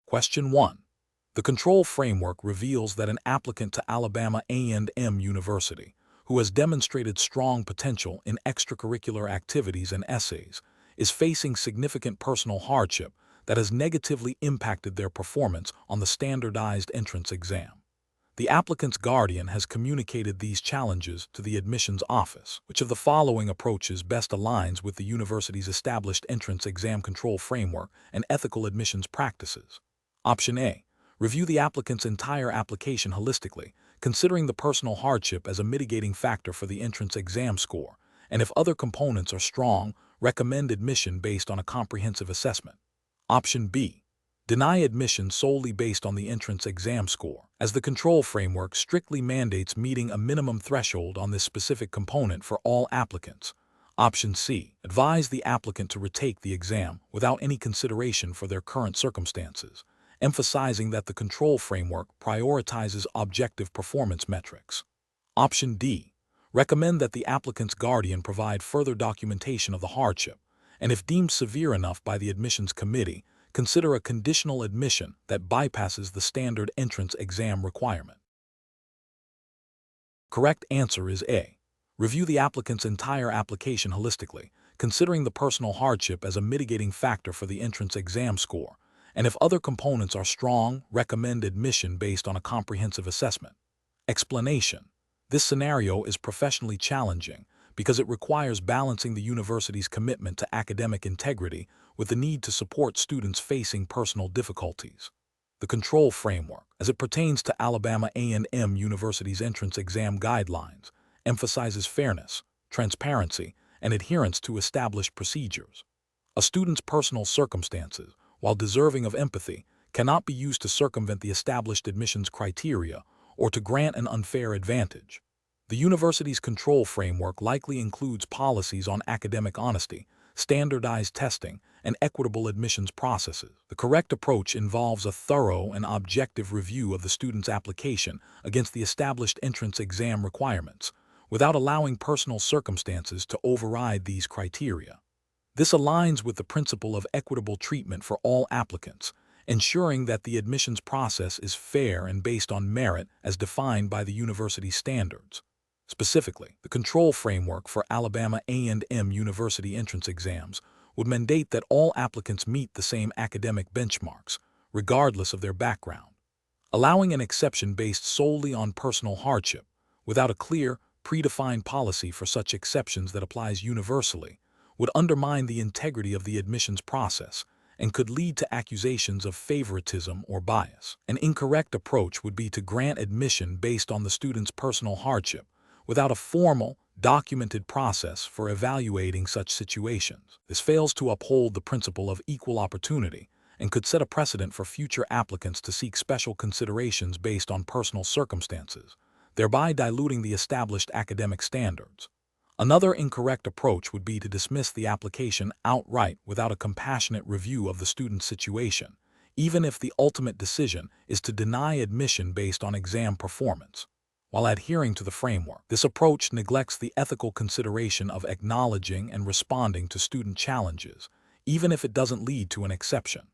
Question 1. The control framework reveals that an applicant to Alabama A&M University, who has demonstrated strong potential in extracurricular activities and essays, is facing significant personal hardship that has negatively impacted their performance on the standardized entrance exam. The applicant's guardian has communicated these challenges to the admissions office. Which of the following approaches best aligns with the university's established entrance exam control framework and ethical admissions practices? Option A. Review the applicant's entire application holistically, considering the personal hardship as a mitigating factor for the entrance exam score, and if other components are strong, recommend admission based on a comprehensive assessment. Option B. Deny admission solely based on the entrance exam score, as the control framework strictly mandates meeting a minimum threshold on this specific component for all applicants. Option C. Advise the applicant to retake the exam without any consideration for their current circumstances, emphasizing that the control framework prioritizes objective performance metrics. Option D. Recommend that the applicant's guardian provide further documentation of the hardship, and if deemed severe enough by the admissions committee, consider a conditional admission that bypasses the standard entrance exam requirement. Correct answer is A. Review the applicant's entire application holistically, considering the personal hardship as a mitigating factor for the entrance exam score, and if other components are strong, recommend admission based on a comprehensive assessment. Explanation: this scenario is professionally challenging because it requires balancing the university's commitment to academic integrity with the need to support students facing personal difficulties. The control framework, as it pertains to Alabama A&M University's entrance exam guidelines, emphasizes fairness, transparency, and adherence to established procedures. A student's personal circumstances, while deserving of empathy, cannot be used to circumvent the established admissions criteria or to grant an unfair advantage. The university's control framework likely includes policies on academic honesty, standardized testing, and equitable admissions processes. The correct approach involves a thorough and objective review of the student's application against the established entrance exam requirements, without allowing personal circumstances to override these criteria. This aligns with the principle of equitable treatment for all applicants, ensuring that the admissions process is fair and based on merit as defined by the university's standards. Specifically, the control framework for Alabama A&M University entrance exams would mandate that all applicants meet the same academic benchmarks, regardless of their background. Allowing an exception based solely on personal hardship, without a clear, predefined policy for such exceptions that applies universally, would undermine the integrity of the admissions process and could lead to accusations of favoritism or bias. An incorrect approach would be to grant admission based on the student's personal hardship, without a formal, documented process for evaluating such situations. This fails to uphold the principle of equal opportunity and could set a precedent for future applicants to seek special considerations based on personal circumstances, thereby diluting the established academic standards. Another incorrect approach would be to dismiss the application outright without a compassionate review of the student's situation, even if the ultimate decision is to deny admission based on exam performance. While adhering to the framework, this approach neglects the ethical consideration of acknowledging and responding to student challenges, even if it doesn't lead to an exception.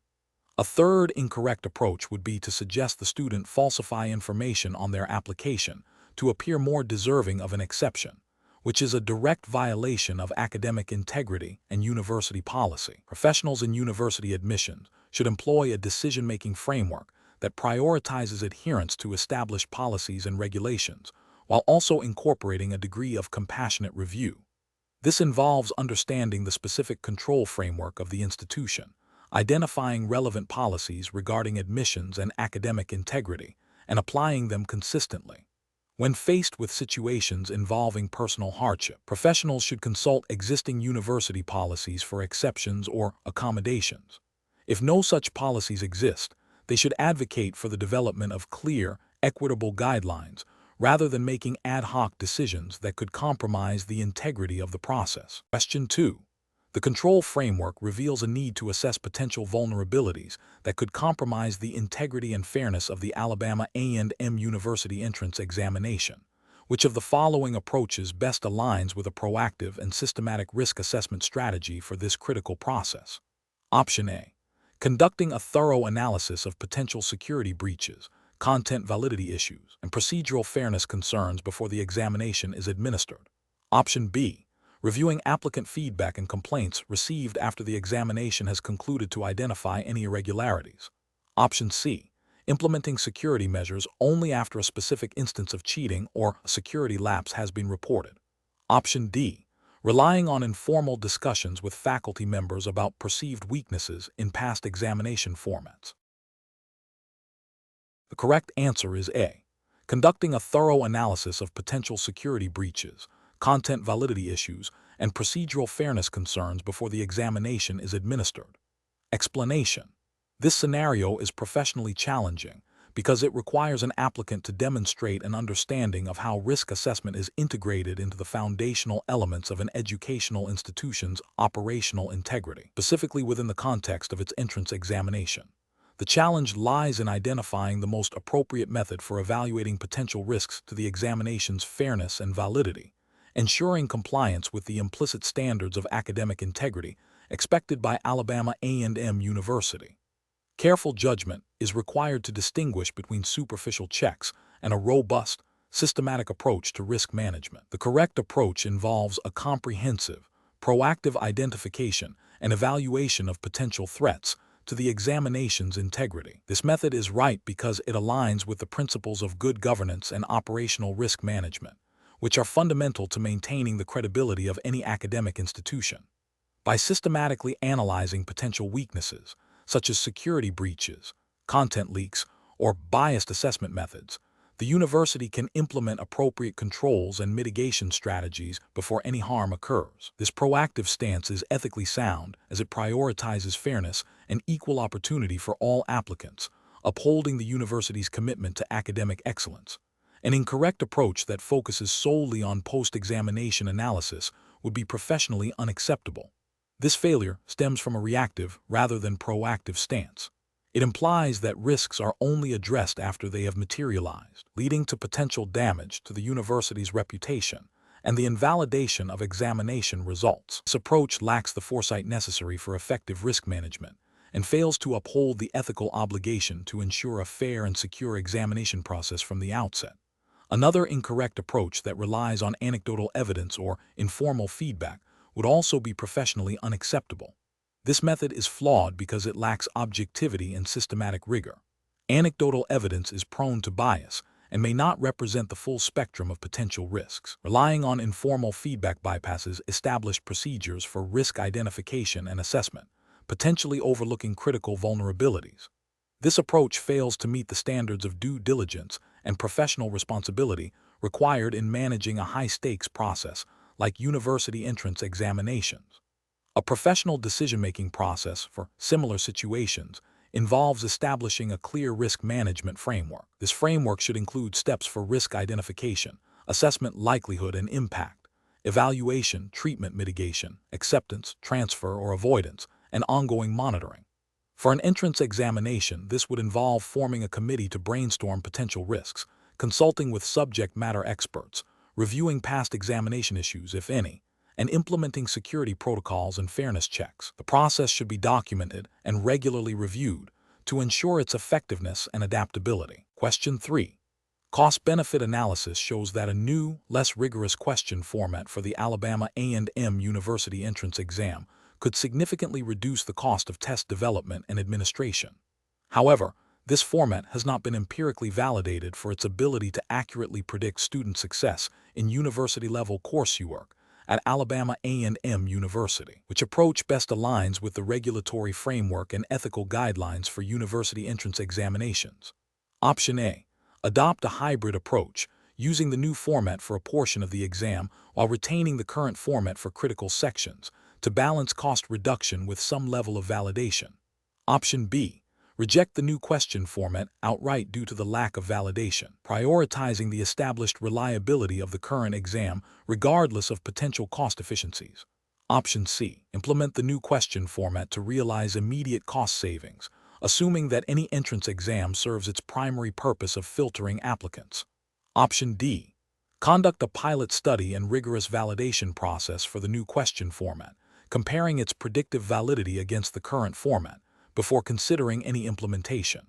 A third incorrect approach would be to suggest the student falsify information on their application to appear more deserving of an exception, which is a direct violation of academic integrity and university policy. Professionals in university admissions should employ a decision-making framework that prioritizes adherence to established policies and regulations, while also incorporating a degree of compassionate review. This involves understanding the specific control framework of the institution, identifying relevant policies regarding admissions and academic integrity, and applying them consistently. When faced with situations involving personal hardship, professionals should consult existing university policies for exceptions or accommodations. If no such policies exist, they should advocate for the development of clear, equitable guidelines rather than making ad hoc decisions that could compromise the integrity of the process. Question 2. The control framework reveals a need to assess potential vulnerabilities that could compromise the integrity and fairness of the Alabama A&M University entrance examination. Which of the following approaches best aligns with a proactive and systematic risk assessment strategy for this critical process? Option A. Conducting a thorough analysis of potential security breaches, content validity issues, and procedural fairness concerns before the examination is administered. Option B. Reviewing applicant feedback and complaints received after the examination has concluded to identify any irregularities. Option C. Implementing security measures only after a specific instance of cheating or a security lapse has been reported. Option D. Relying on informal discussions with faculty members about perceived weaknesses in past examination formats. The correct answer is A. Conducting a thorough analysis of potential security breaches, content validity issues, and procedural fairness concerns before the examination is administered. Explanation. This scenario is professionally challenging because it requires an applicant to demonstrate an understanding of how risk assessment is integrated into the foundational elements of an educational institution's operational integrity, specifically within the context of its entrance examination. The challenge lies in identifying the most appropriate method for evaluating potential risks to the examination's fairness and validity, ensuring compliance with the implicit standards of academic integrity expected by Alabama A&M University. Careful judgment is required to distinguish between superficial checks and a robust, systematic approach to risk management. The correct approach involves a comprehensive, proactive identification and evaluation of potential threats to the examination's integrity. This method is right because it aligns with the principles of good governance and operational risk management, which are fundamental to maintaining the credibility of any academic institution. By systematically analyzing potential weaknesses, such as security breaches, content leaks, or biased assessment methods, the university can implement appropriate controls and mitigation strategies before any harm occurs. This proactive stance is ethically sound as it prioritizes fairness and equal opportunity for all applicants, upholding the university's commitment to academic excellence. An incorrect approach that focuses solely on post-examination analysis would be professionally unacceptable. This failure stems from a reactive rather than proactive stance. It implies that risks are only addressed after they have materialized, leading to potential damage to the university's reputation and the invalidation of examination results. This approach lacks the foresight necessary for effective risk management and fails to uphold the ethical obligation to ensure a fair and secure examination process from the outset. Another incorrect approach that relies on anecdotal evidence or informal feedback would also be professionally unacceptable. This method is flawed because it lacks objectivity and systematic rigor. Anecdotal evidence is prone to bias and may not represent the full spectrum of potential risks. Relying on informal feedback bypasses established procedures for risk identification and assessment, potentially overlooking critical vulnerabilities. This approach fails to meet the standards of due diligence and professional responsibility required in managing a high-stakes process like university entrance examinations. A professional decision-making process for similar situations involves establishing a clear risk management framework. This framework should include steps for risk identification, assessment likelihood and impact, evaluation, treatment mitigation, acceptance, transfer or avoidance, and ongoing monitoring. For an entrance examination, this would involve forming a committee to brainstorm potential risks, consulting with subject matter experts, reviewing past examination issues, if any, and implementing security protocols and fairness checks. The process should be documented and regularly reviewed to ensure its effectiveness and adaptability. Question 3. Cost-benefit analysis shows that a new, less rigorous question format for the Alabama A&M University entrance exam could significantly reduce the cost of test development and administration. However, this format has not been empirically validated for its ability to accurately predict student success in university-level coursework at Alabama A&M University. Which approach best aligns with the regulatory framework and ethical guidelines for university entrance examinations? Option A. Adopt a hybrid approach, using the new format for a portion of the exam while retaining the current format for critical sections, to balance cost reduction with some level of validation. Option B. Reject the new question format outright due to the lack of validation, prioritizing the established reliability of the current exam regardless of potential cost efficiencies. Option C. Implement the new question format to realize immediate cost savings, assuming that any entrance exam serves its primary purpose of filtering applicants. Option D. Conduct a pilot study and rigorous validation process for the new question format, comparing its predictive validity against the current format, before considering any implementation.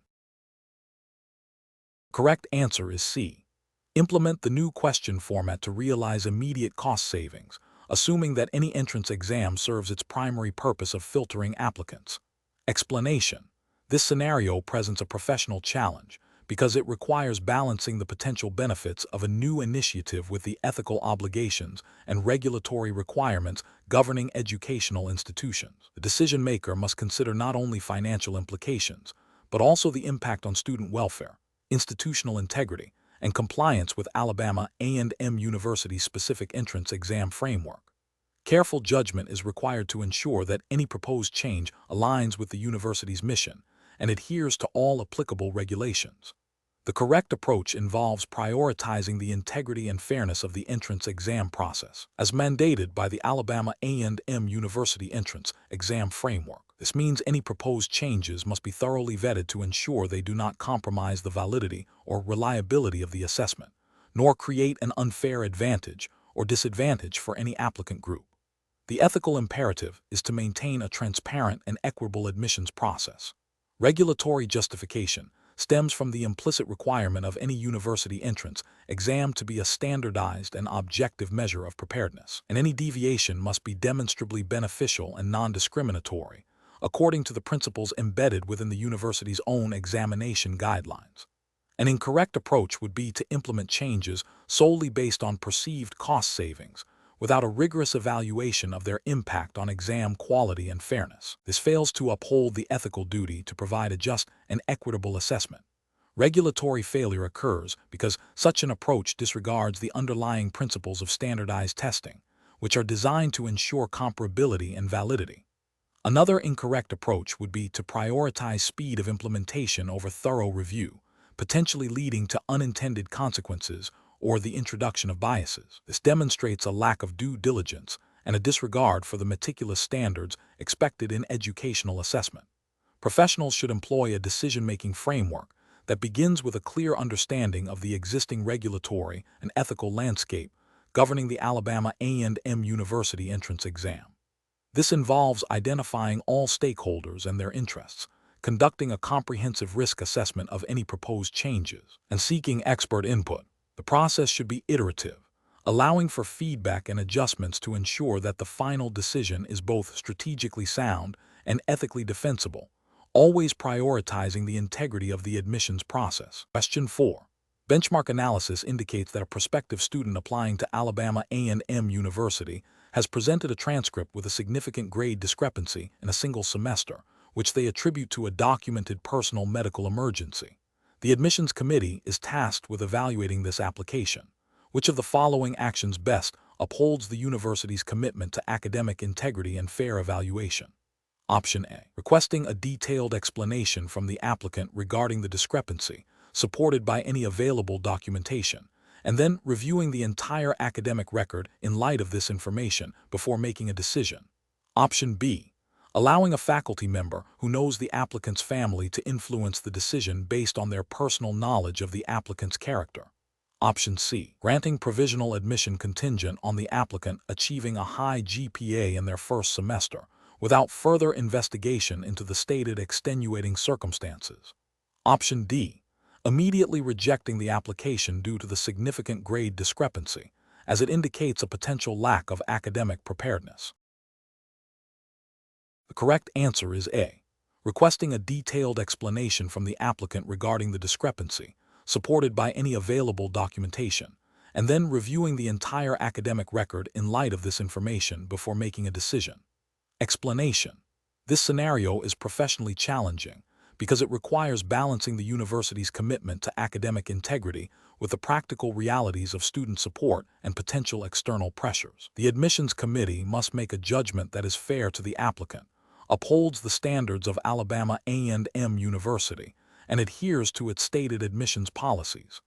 Correct answer is C. Implement the new question format to realize immediate cost savings, assuming that any entrance exam serves its primary purpose of filtering applicants. Explanation. This scenario presents a professional challenge because it requires balancing the potential benefits of a new initiative with the ethical obligations and regulatory requirements governing educational institutions. The decision maker must consider not only financial implications, but also the impact on student welfare, institutional integrity, and compliance with Alabama A&M University's specific entrance exam framework. Careful judgment is required to ensure that any proposed change aligns with the university's mission and adheres to all applicable regulations. The correct approach involves prioritizing the integrity and fairness of the entrance exam process, as mandated by the Alabama A&M University entrance exam framework. This means any proposed changes must be thoroughly vetted to ensure they do not compromise the validity or reliability of the assessment, nor create an unfair advantage or disadvantage for any applicant group. The ethical imperative is to maintain a transparent and equitable admissions process. Regulatory justification stems from the implicit requirement of any university entrance exam to be a standardized and objective measure of preparedness, and any deviation must be demonstrably beneficial and non-discriminatory, according to the principles embedded within the university's own examination guidelines. An incorrect approach would be to implement changes solely based on perceived cost savings, without a rigorous evaluation of their impact on exam quality and fairness. This fails to uphold the ethical duty to provide a just and equitable assessment. Regulatory failure occurs because such an approach disregards the underlying principles of standardized testing, which are designed to ensure comparability and validity. Another incorrect approach would be to prioritize speed of implementation over thorough review, potentially leading to unintended consequences or the introduction of biases. This demonstrates a lack of due diligence and a disregard for the meticulous standards expected in educational assessment. Professionals should employ a decision-making framework that begins with a clear understanding of the existing regulatory and ethical landscape governing the Alabama A&M University entrance exam. This involves identifying all stakeholders and their interests, conducting a comprehensive risk assessment of any proposed changes, and seeking expert input. The process should be iterative, allowing for feedback and adjustments to ensure that the final decision is both strategically sound and ethically defensible, always prioritizing the integrity of the admissions process. Question 4. Benchmark analysis indicates that a prospective student applying to Alabama A&M University has presented a transcript with a significant grade discrepancy in a single semester, which they attribute to a documented personal medical emergency. The admissions committee is tasked with evaluating this application. Which of the following actions best upholds the university's commitment to academic integrity and fair evaluation? Option A. Requesting a detailed explanation from the applicant regarding the discrepancy, supported by any available documentation, and then reviewing the entire academic record in light of this information before making a decision. Option B. Allowing a faculty member who knows the applicant's family to influence the decision based on their personal knowledge of the applicant's character. Option C. Granting provisional admission contingent on the applicant achieving a high GPA in their first semester, without further investigation into the stated extenuating circumstances. Option D. Immediately rejecting the application due to the significant grade discrepancy, as it indicates a potential lack of academic preparedness. The correct answer is A. Requesting a detailed explanation from the applicant regarding the discrepancy, supported by any available documentation, and then reviewing the entire academic record in light of this information before making a decision. Explanation. This scenario is professionally challenging because it requires balancing the university's commitment to academic integrity with the practical realities of student support and potential external pressures. The admissions committee must make a judgment that is fair to the applicant, upholds the standards of Alabama A&M University, and adheres to its stated admissions policies.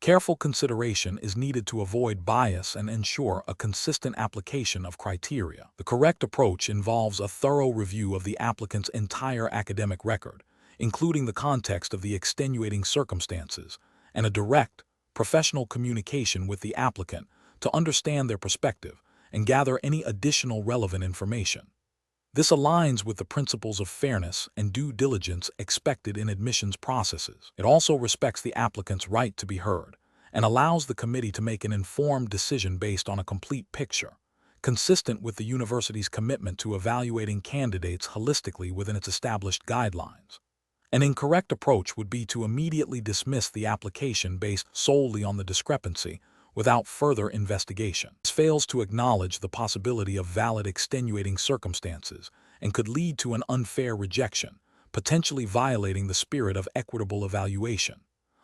Careful consideration is needed to avoid bias and ensure a consistent application of criteria. The correct approach involves a thorough review of the applicant's entire academic record, including the context of the extenuating circumstances, and a direct, professional communication with the applicant to understand their perspective and gather any additional relevant information. This aligns with the principles of fairness and due diligence expected in admissions processes. It also respects the applicant's right to be heard and allows the committee to make an informed decision based on a complete picture, consistent with the university's commitment to evaluating candidates holistically within its established guidelines. An incorrect approach would be to immediately dismiss the application based solely on the discrepancy without further investigation. This fails to acknowledge the possibility of valid extenuating circumstances and could lead to an unfair rejection, potentially violating the spirit of equitable evaluation.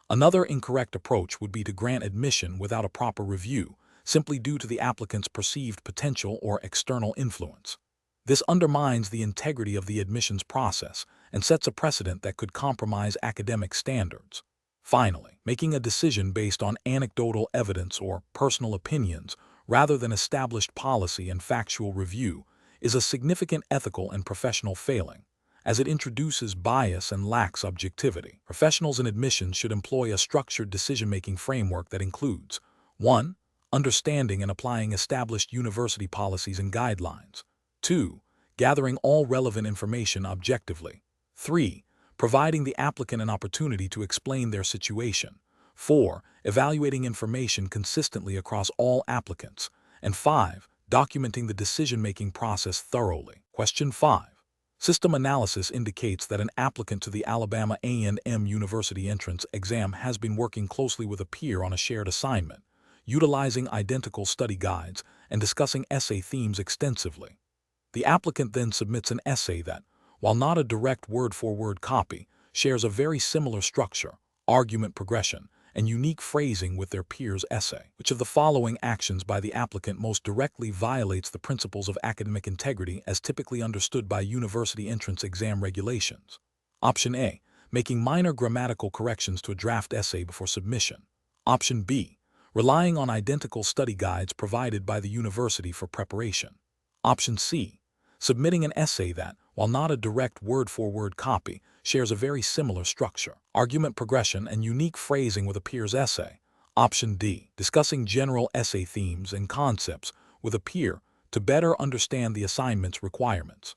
Another incorrect approach would be to grant admission without a proper review, simply due to the applicant's perceived potential or external influence. This undermines the integrity of the admissions process and sets a precedent that could compromise academic standards. Finally, making a decision based on anecdotal evidence or personal opinions rather than established policy and factual review is a significant ethical and professional failing, as it introduces bias and lacks objectivity. Professionals in admissions should employ a structured decision-making framework that includes 1. Understanding and applying established university policies and guidelines. 2. Gathering all relevant information objectively. 3. Providing the applicant an opportunity to explain their situation. 4. Evaluating information consistently across all applicants. And 5. Documenting the decision-making process thoroughly. Question 5. System analysis indicates that an applicant to the Alabama A&M University entrance exam has been working closely with a peer on a shared assignment, utilizing identical study guides and discussing essay themes extensively. The applicant then submits an essay that, while not a direct word-for-word copy, shares a very similar structure, argument progression, and unique phrasing with their peer's essay. Which of the following actions by the applicant most directly violates the principles of academic integrity as typically understood by university entrance exam regulations? Option A. Making minor grammatical corrections to a draft essay before submission. Option B. Relying on identical study guides provided by the university for preparation. Option C. Submitting an essay that, while not a direct word-for-word copy, shares a very similar structure, argument progression, and unique phrasing with a peer's essay. Option D. Discussing general essay themes and concepts with a peer to better understand the assignment's requirements.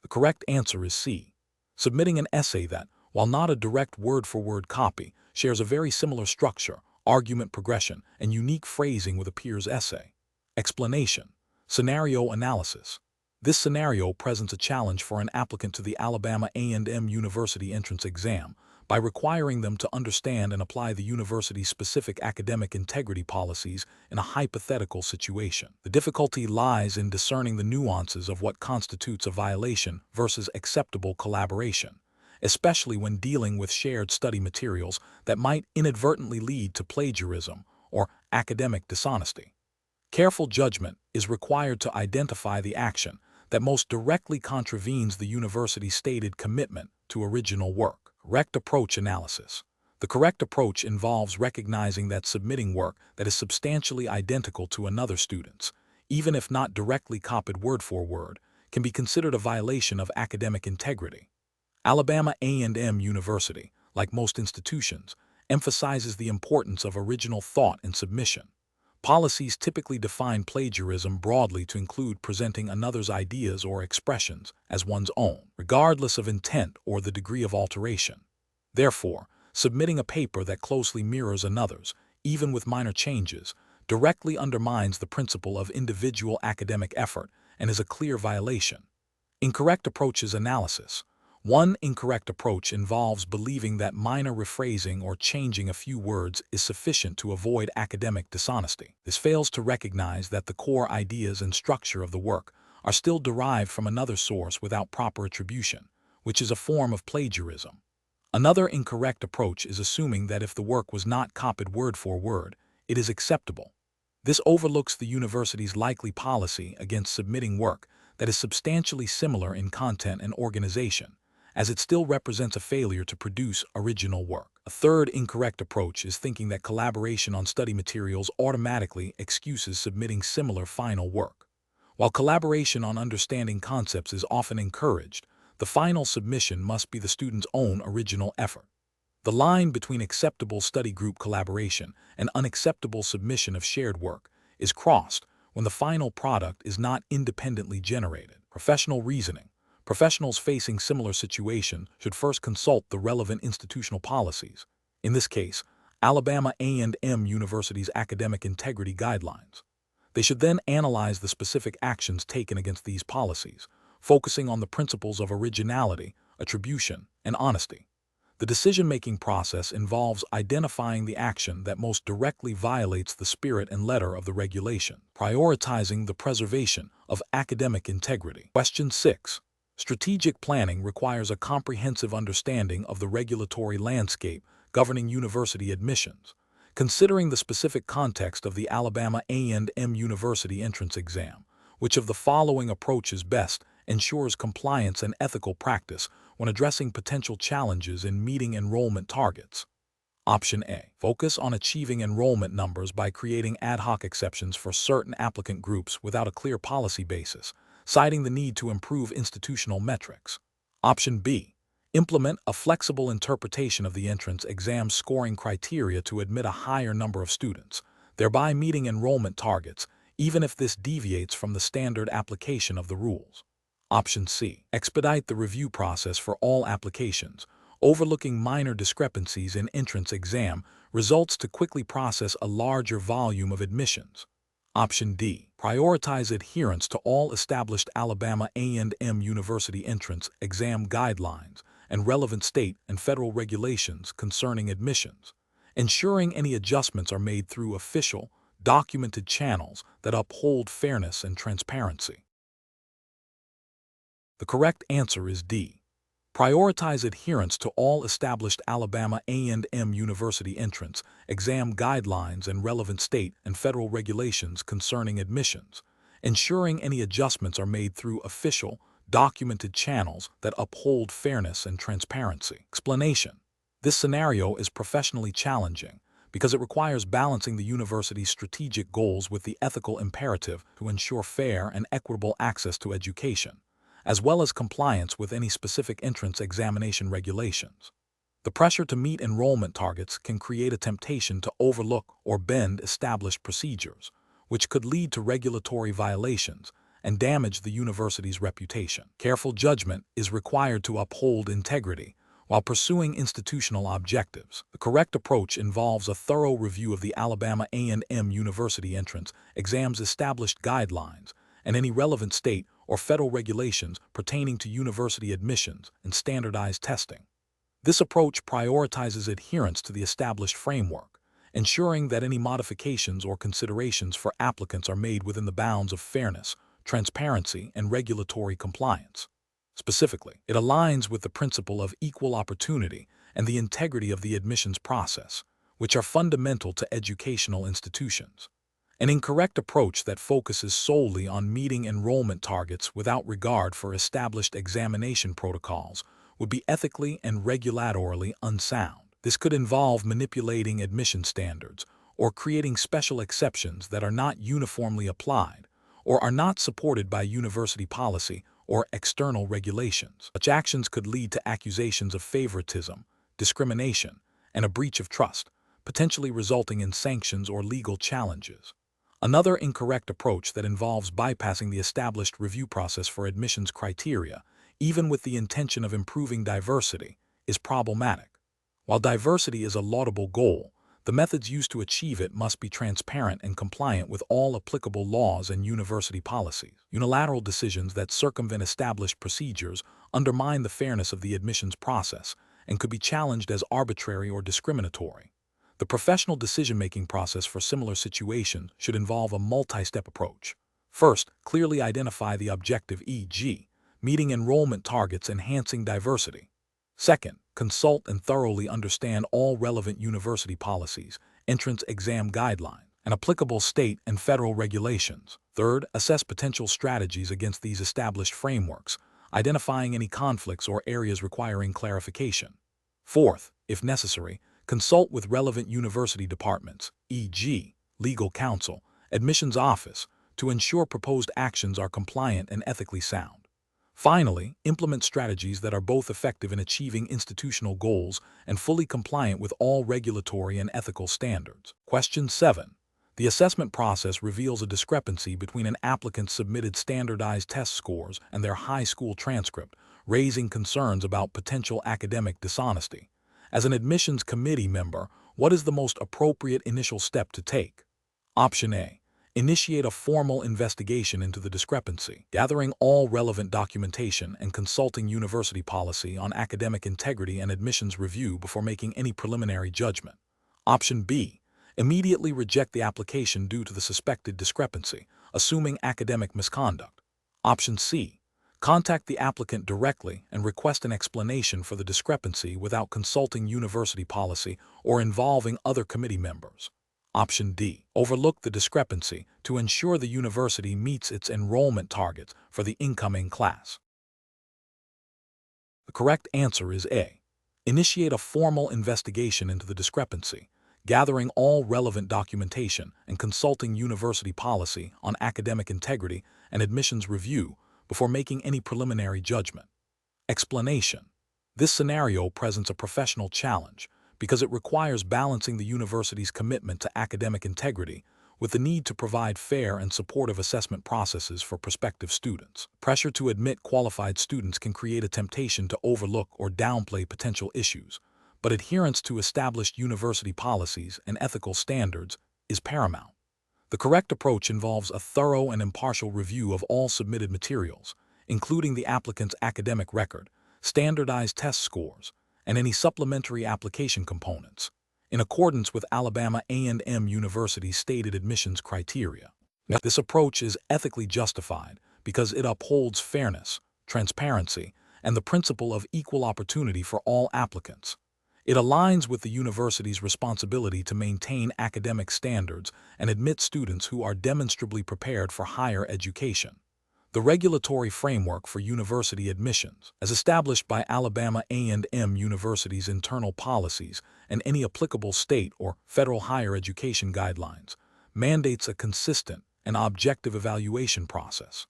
The correct answer is C. Submitting an essay that, while not a direct word-for-word copy, shares a very similar structure, argument progression, and unique phrasing with a peer's essay. Explanation. Scenario analysis. This scenario presents a challenge for an applicant to the Alabama A&M University entrance exam by requiring them to understand and apply the university's specific academic integrity policies in a hypothetical situation. The difficulty lies in discerning the nuances of what constitutes a violation versus acceptable collaboration, especially when dealing with shared study materials that might inadvertently lead to plagiarism or academic dishonesty. Careful judgment is required to identify the action that most directly contravenes the university's stated commitment to original work. Correct approach analysis. The correct approach involves recognizing that submitting work that is substantially identical to another student's, even if not directly copied word for word, can be considered a violation of academic integrity. Alabama A&M University, like most institutions, emphasizes the importance of original thought and submission. Policies typically define plagiarism broadly to include presenting another's ideas or expressions as one's own, regardless of intent or the degree of alteration. Therefore, submitting a paper that closely mirrors another's, even with minor changes, directly undermines the principle of individual academic effort and is a clear violation. Incorrect approaches analysis. One incorrect approach involves believing that minor rephrasing or changing a few words is sufficient to avoid academic dishonesty. This fails to recognize that the core ideas and structure of the work are still derived from another source without proper attribution, which is a form of plagiarism. Another incorrect approach is assuming that if the work was not copied word for word, it is acceptable. This overlooks the university's likely policy against submitting work that is substantially similar in content and organization, as it still represents a failure to produce original work. A third incorrect approach is thinking that collaboration on study materials automatically excuses submitting similar final work. While collaboration on understanding concepts is often encouraged, the final submission must be the student's own original effort. The line between acceptable study group collaboration and unacceptable submission of shared work is crossed when the final product is not independently generated. Professional reasoning. Professionals facing similar situations should first consult the relevant institutional policies. In this case, Alabama A&M University's academic integrity guidelines. They should then analyze the specific actions taken against these policies, focusing on the principles of originality, attribution, and honesty. The decision-making process involves identifying the action that most directly violates the spirit and letter of the regulation, prioritizing the preservation of academic integrity. Question 6. Strategic planning requires a comprehensive understanding of the regulatory landscape governing university admissions. Considering the specific context of the Alabama A&M University entrance exam, which of the following approaches best ensures compliance and ethical practice when addressing potential challenges in meeting enrollment targets? Option A. Focus on achieving enrollment numbers by creating ad hoc exceptions for certain applicant groups without a clear policy basis, citing the need to improve institutional metrics. Option B. Implement a flexible interpretation of the entrance exam scoring criteria to admit a higher number of students, thereby meeting enrollment targets, even if this deviates from the standard application of the rules. Option C. Expedite the review process for all applications, overlooking minor discrepancies in entrance exam results to quickly process a larger volume of admissions. Option D. Prioritize adherence to all established Alabama A&M University entrance exam guidelines and relevant state and federal regulations concerning admissions, ensuring any adjustments are made through official, documented channels that uphold fairness and transparency. The correct answer is D. Prioritize adherence to all established Alabama A&M University entrance exam guidelines and relevant state and federal regulations concerning admissions, ensuring any adjustments are made through official, documented channels that uphold fairness and transparency. Explanation. This scenario is professionally challenging because it requires balancing the university's strategic goals with the ethical imperative to ensure fair and equitable access to education, as well as compliance with any specific entrance examination regulations. The pressure to meet enrollment targets can create a temptation to overlook or bend established procedures, which could lead to regulatory violations and damage the university's reputation. Careful judgment is required to uphold integrity while pursuing institutional objectives. The correct approach involves a thorough review of the Alabama A&M University entrance exam's established guidelines and any relevant state or federal regulations pertaining to university admissions and standardized testing. This approach prioritizes adherence to the established framework, ensuring that any modifications or considerations for applicants are made within the bounds of fairness, transparency, and regulatory compliance. Specifically, it aligns with the principle of equal opportunity and the integrity of the admissions process, which are fundamental to educational institutions. An incorrect approach that focuses solely on meeting enrollment targets without regard for established examination protocols would be ethically and regulatorily unsound. This could involve manipulating admission standards or creating special exceptions that are not uniformly applied or are not supported by university policy or external regulations. Such actions could lead to accusations of favoritism, discrimination, and a breach of trust, potentially resulting in sanctions or legal challenges. Another incorrect approach that involves bypassing the established review process for admissions criteria, even with the intention of improving diversity, is problematic. While diversity is a laudable goal, the methods used to achieve it must be transparent and compliant with all applicable laws and university policies. Unilateral decisions that circumvent established procedures undermine the fairness of the admissions process and could be challenged as arbitrary or discriminatory. The professional decision-making process for similar situations should involve a multi-step approach. First, clearly identify the objective, e.g., meeting enrollment targets, enhancing diversity. Second, consult and thoroughly understand all relevant university policies, entrance exam guidelines, and applicable state and federal regulations. Third, assess potential strategies against these established frameworks, identifying any conflicts or areas requiring clarification. Fourth, if necessary, consult with relevant university departments, e.g., legal counsel, admissions office, to ensure proposed actions are compliant and ethically sound. Finally, implement strategies that are both effective in achieving institutional goals and fully compliant with all regulatory and ethical standards. Question 7. The assessment process reveals a discrepancy between an applicant's submitted standardized test scores and their high school transcript, raising concerns about potential academic dishonesty. As an admissions committee member, what is the most appropriate initial step to take? Option A. Initiate a formal investigation into the discrepancy, gathering all relevant documentation and consulting university policy on academic integrity and admissions review before making any preliminary judgment. Option B. Immediately reject the application due to the suspected discrepancy, assuming academic misconduct. Option C. Contact the applicant directly and request an explanation for the discrepancy without consulting university policy or involving other committee members. Option D. Overlook the discrepancy to ensure the university meets its enrollment targets for the incoming class. The correct answer is A. Initiate a formal investigation into the discrepancy, gathering all relevant documentation and consulting university policy on academic integrity and admissions review before making any preliminary judgment. Explanation. This scenario presents a professional challenge because it requires balancing the university's commitment to academic integrity with the need to provide fair and supportive assessment processes for prospective students. Pressure to admit qualified students can create a temptation to overlook or downplay potential issues, but adherence to established university policies and ethical standards is paramount. The correct approach involves a thorough and impartial review of all submitted materials, including the applicant's academic record, standardized test scores, and any supplementary application components, in accordance with Alabama A&M University's stated admissions criteria. This approach is ethically justified because it upholds fairness, transparency, and the principle of equal opportunity for all applicants. It aligns with the university's responsibility to maintain academic standards and admit students who are demonstrably prepared for higher education. The regulatory framework for university admissions, as established by Alabama A&M University's internal policies and any applicable state or federal higher education guidelines, mandates a consistent and objective evaluation process.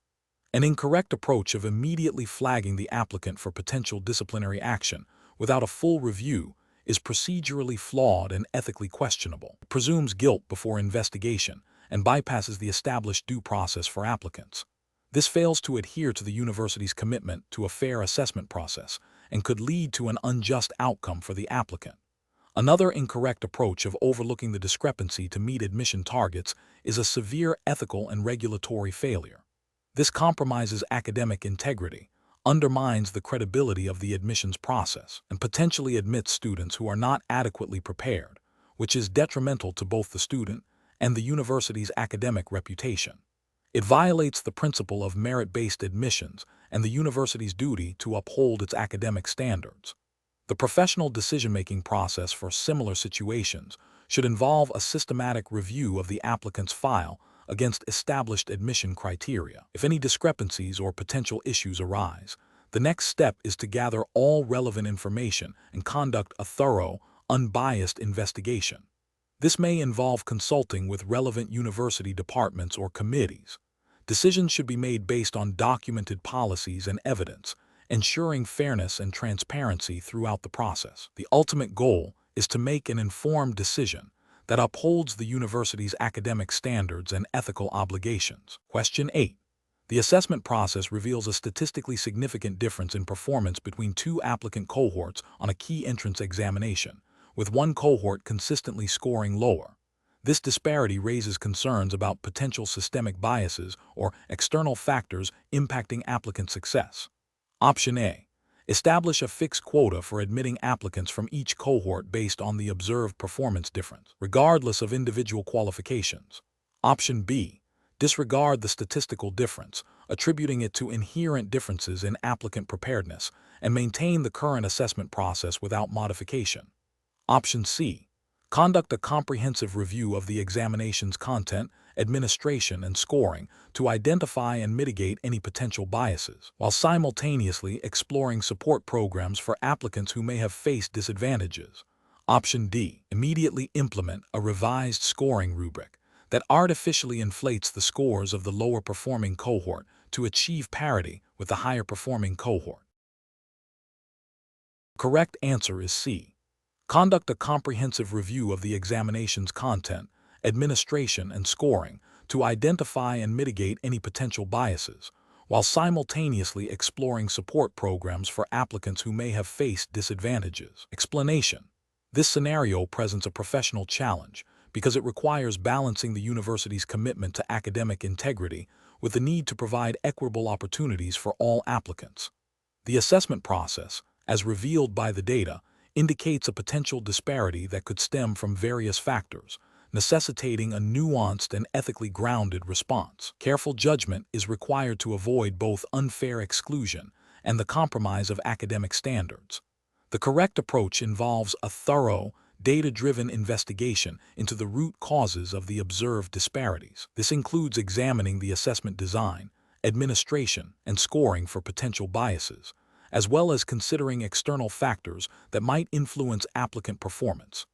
An incorrect approach of immediately flagging the applicant for potential disciplinary action without a full review is procedurally flawed and ethically questionable. It presumes guilt before investigation and bypasses the established due process for applicants. This fails to adhere to the university's commitment to a fair assessment process and could lead to an unjust outcome for the applicant. Another incorrect approach of overlooking the discrepancy to meet admission targets is a severe ethical and regulatory failure. This compromises academic integrity, undermines the credibility of the admissions process, and potentially admits students who are not adequately prepared, which is detrimental to both the student and the university's academic reputation. It violates the principle of merit-based admissions and the university's duty to uphold its academic standards. The professional decision-making process for similar situations should involve a systematic review of the applicant's file against established admission criteria. If any discrepancies or potential issues arise, the next step is to gather all relevant information and conduct a thorough, unbiased investigation. This may involve consulting with relevant university departments or committees. Decisions should be made based on documented policies and evidence, ensuring fairness and transparency throughout the process. The ultimate goal is to make an informed decision that upholds the university's academic standards and ethical obligations. Question 8. The assessment process reveals a statistically significant difference in performance between two applicant cohorts on a key entrance examination, with one cohort consistently scoring lower. This disparity raises concerns about potential systemic biases or external factors impacting applicant success. Option A. Establish a fixed quota for admitting applicants from each cohort based on the observed performance difference, regardless of individual qualifications. Option B. Disregard the statistical difference, attributing it to inherent differences in applicant preparedness, and maintain the current assessment process without modification. Option C. Conduct a comprehensive review of the examination's content, administration, and scoring to identify and mitigate any potential biases, while simultaneously exploring support programs for applicants who may have faced disadvantages. Option D. Immediately implement a revised scoring rubric that artificially inflates the scores of the lower-performing cohort to achieve parity with the higher-performing cohort. The correct answer is C. Conduct a comprehensive review of the examination's content, administration, and scoring to identify and mitigate any potential biases, while simultaneously exploring support programs for applicants who may have faced disadvantages. Explanation: this scenario presents a professional challenge because it requires balancing the university's commitment to academic integrity with the need to provide equitable opportunities for all applicants. The assessment process, as revealed by the data, indicates a potential disparity that could stem from various factors, necessitating a nuanced and ethically grounded response. Careful judgment is required to avoid both unfair exclusion and the compromise of academic standards. The correct approach involves a thorough, data-driven investigation into the root causes of the observed disparities. This includes examining the assessment design, administration, and scoring for potential biases, as well as considering external factors that might influence applicant performance.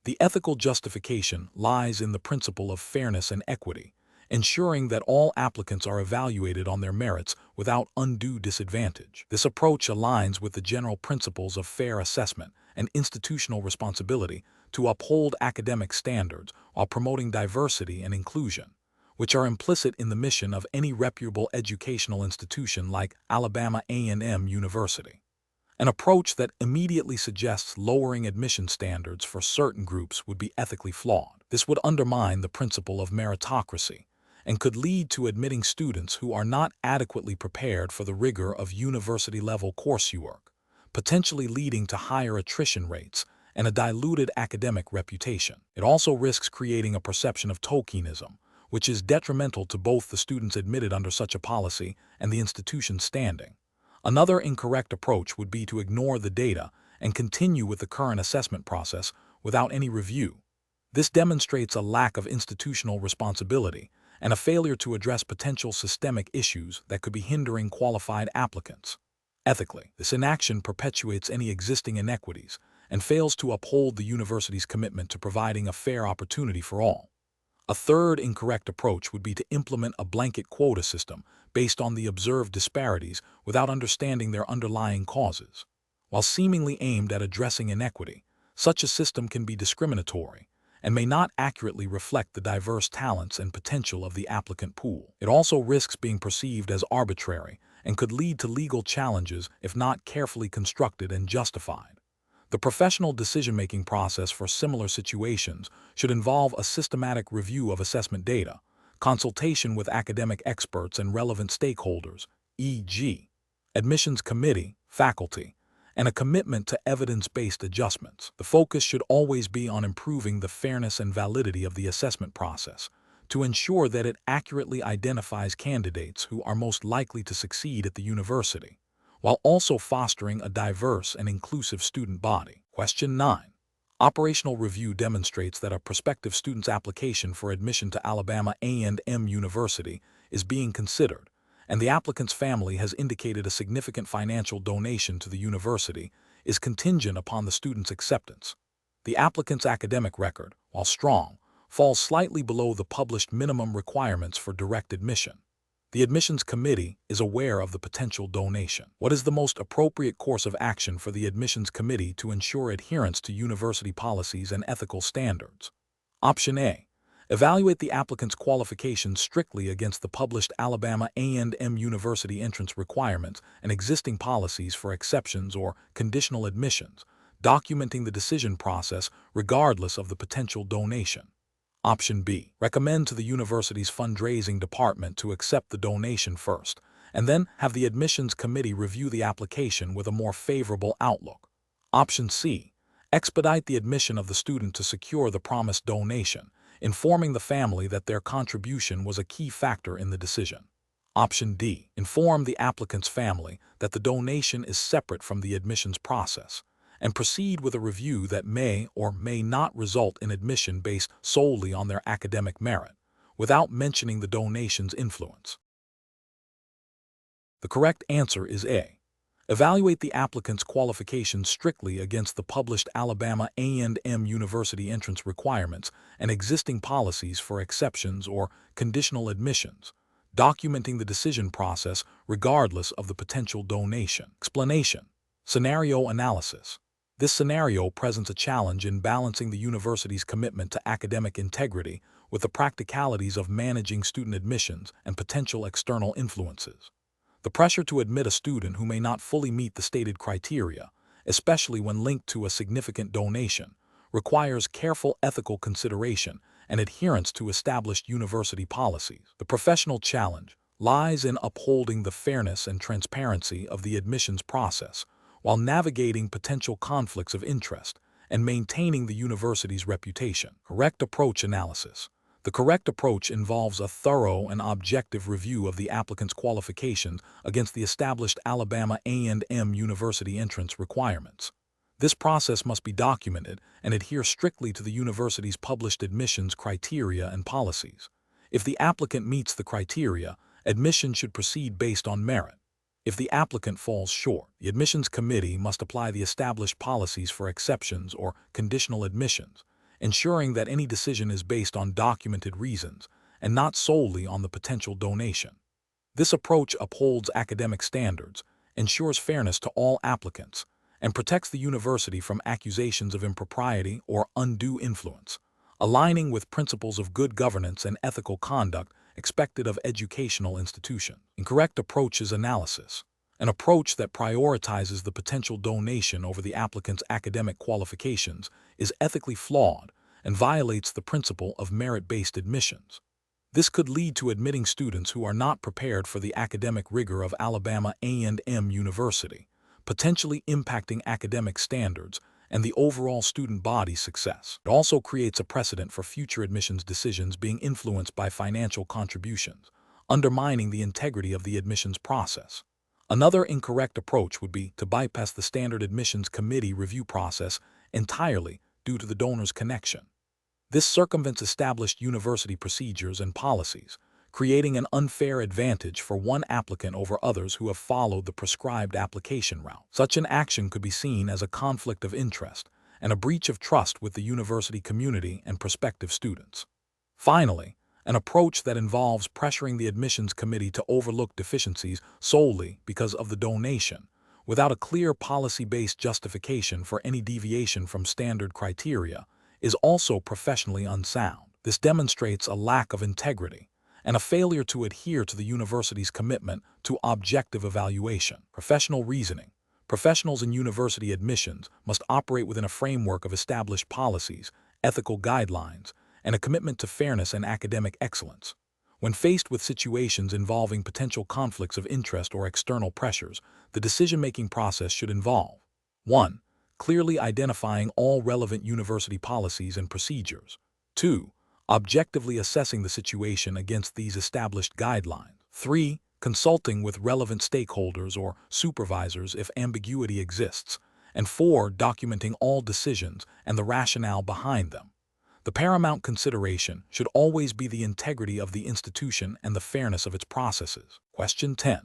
The ethical justification lies in the principle of fairness and equity, ensuring that all applicants are evaluated on their merits without undue disadvantage. This approach aligns with the general principles of fair assessment and institutional responsibility to uphold academic standards while promoting diversity and inclusion, which are implicit in the mission of any reputable educational institution like Alabama A&M University. An approach that immediately suggests lowering admission standards for certain groups would be ethically flawed. This would undermine the principle of meritocracy and could lead to admitting students who are not adequately prepared for the rigor of university-level coursework, potentially leading to higher attrition rates and a diluted academic reputation. It also risks creating a perception of tokenism, which is detrimental to both the students admitted under such a policy and the institution's standing. Another incorrect approach would be to ignore the data and continue with the current assessment process without any review. This demonstrates a lack of institutional responsibility and a failure to address potential systemic issues that could be hindering qualified applicants. Ethically, this inaction perpetuates any existing inequities and fails to uphold the university's commitment to providing a fair opportunity for all. A third incorrect approach would be to implement a blanket quota system based on the observed disparities without understanding their underlying causes. While seemingly aimed at addressing inequity, such a system can be discriminatory and may not accurately reflect the diverse talents and potential of the applicant pool. It also risks being perceived as arbitrary and could lead to legal challenges if not carefully constructed and justified. The professional decision-making process for similar situations should involve a systematic review of assessment data, consultation with academic experts and relevant stakeholders, e.g., admissions committee, faculty, and a commitment to evidence-based adjustments. The focus should always be on improving the fairness and validity of the assessment process to ensure that it accurately identifies candidates who are most likely to succeed at the university, while also fostering a diverse and inclusive student body. Question 9. Operational review demonstrates that a prospective student's application for admission to Alabama A&M University is being considered, and the applicant's family has indicated a significant financial donation to the university is contingent upon the student's acceptance. The applicant's academic record, while strong, falls slightly below the published minimum requirements for direct admission. The admissions committee is aware of the potential donation. What is the most appropriate course of action for the admissions committee to ensure adherence to university policies and ethical standards? Option A. Evaluate the applicant's qualifications strictly against the published Alabama A&M University entrance requirements and existing policies for exceptions or conditional admissions, documenting the decision process regardless of the potential donation. Option B. Recommend to the university's fundraising department to accept the donation first, and then have the admissions committee review the application with a more favorable outlook. Option C. Expedite the admission of the student to secure the promised donation, informing the family that their contribution was a key factor in the decision. Option D. Inform the applicant's family that the donation is separate from the admissions process, and proceed with a review that may or may not result in admission based solely on their academic merit, without mentioning the donation's influence. The correct answer is A. Evaluate the applicant's qualifications strictly against the published Alabama A&M University entrance requirements and existing policies for exceptions or conditional admissions, documenting the decision process regardless of the potential donation. Explanation. Scenario analysis. This scenario presents a challenge in balancing the university's commitment to academic integrity with the practicalities of managing student admissions and potential external influences. The pressure to admit a student who may not fully meet the stated criteria, especially when linked to a significant donation, requires careful ethical consideration and adherence to established university policies. The professional challenge lies in upholding the fairness and transparency of the admissions process while navigating potential conflicts of interest and maintaining the university's reputation. Correct approach analysis. The correct approach involves a thorough and objective review of the applicant's qualifications against the established Alabama A&M University entrance requirements. This process must be documented and adhere strictly to the university's published admissions criteria and policies. If the applicant meets the criteria, admission should proceed based on merit. If the applicant falls short, the admissions committee must apply the established policies for exceptions or conditional admissions, ensuring that any decision is based on documented reasons and not solely on the potential donation. This approach upholds academic standards, ensures fairness to all applicants, and protects the university from accusations of impropriety or undue influence, aligning with principles of good governance and ethical conduct expected of educational institutions. Incorrect approach is analysis. An approach that prioritizes the potential donation over the applicant's academic qualifications is ethically flawed and violates the principle of merit-based admissions. This could lead to admitting students who are not prepared for the academic rigor of Alabama A&M University, potentially impacting academic standards and the overall student body's success. It also creates a precedent for future admissions decisions being influenced by financial contributions, undermining the integrity of the admissions process. Another incorrect approach would be to bypass the standard admissions committee review process entirely due to the donor's connection. This circumvents established university procedures and policies, creating an unfair advantage for one applicant over others who have followed the prescribed application route. Such an action could be seen as a conflict of interest and a breach of trust with the university community and prospective students. Finally, an approach that involves pressuring the admissions committee to overlook deficiencies solely because of the donation, without a clear policy-based justification for any deviation from standard criteria, is also professionally unsound. This demonstrates a lack of integrity and a failure to adhere to the university's commitment to objective evaluation. Professional reasoning. Professionals in university admissions must operate within a framework of established policies, ethical guidelines, and a commitment to fairness and academic excellence. When faced with situations involving potential conflicts of interest or external pressures, the decision-making process should involve 1. Clearly identifying all relevant university policies and procedures. 2. Objectively assessing the situation against these established guidelines. 3. Consulting with relevant stakeholders or supervisors if ambiguity exists. And 4. Documenting all decisions and the rationale behind them. The paramount consideration should always be the integrity of the institution and the fairness of its processes. Question 10.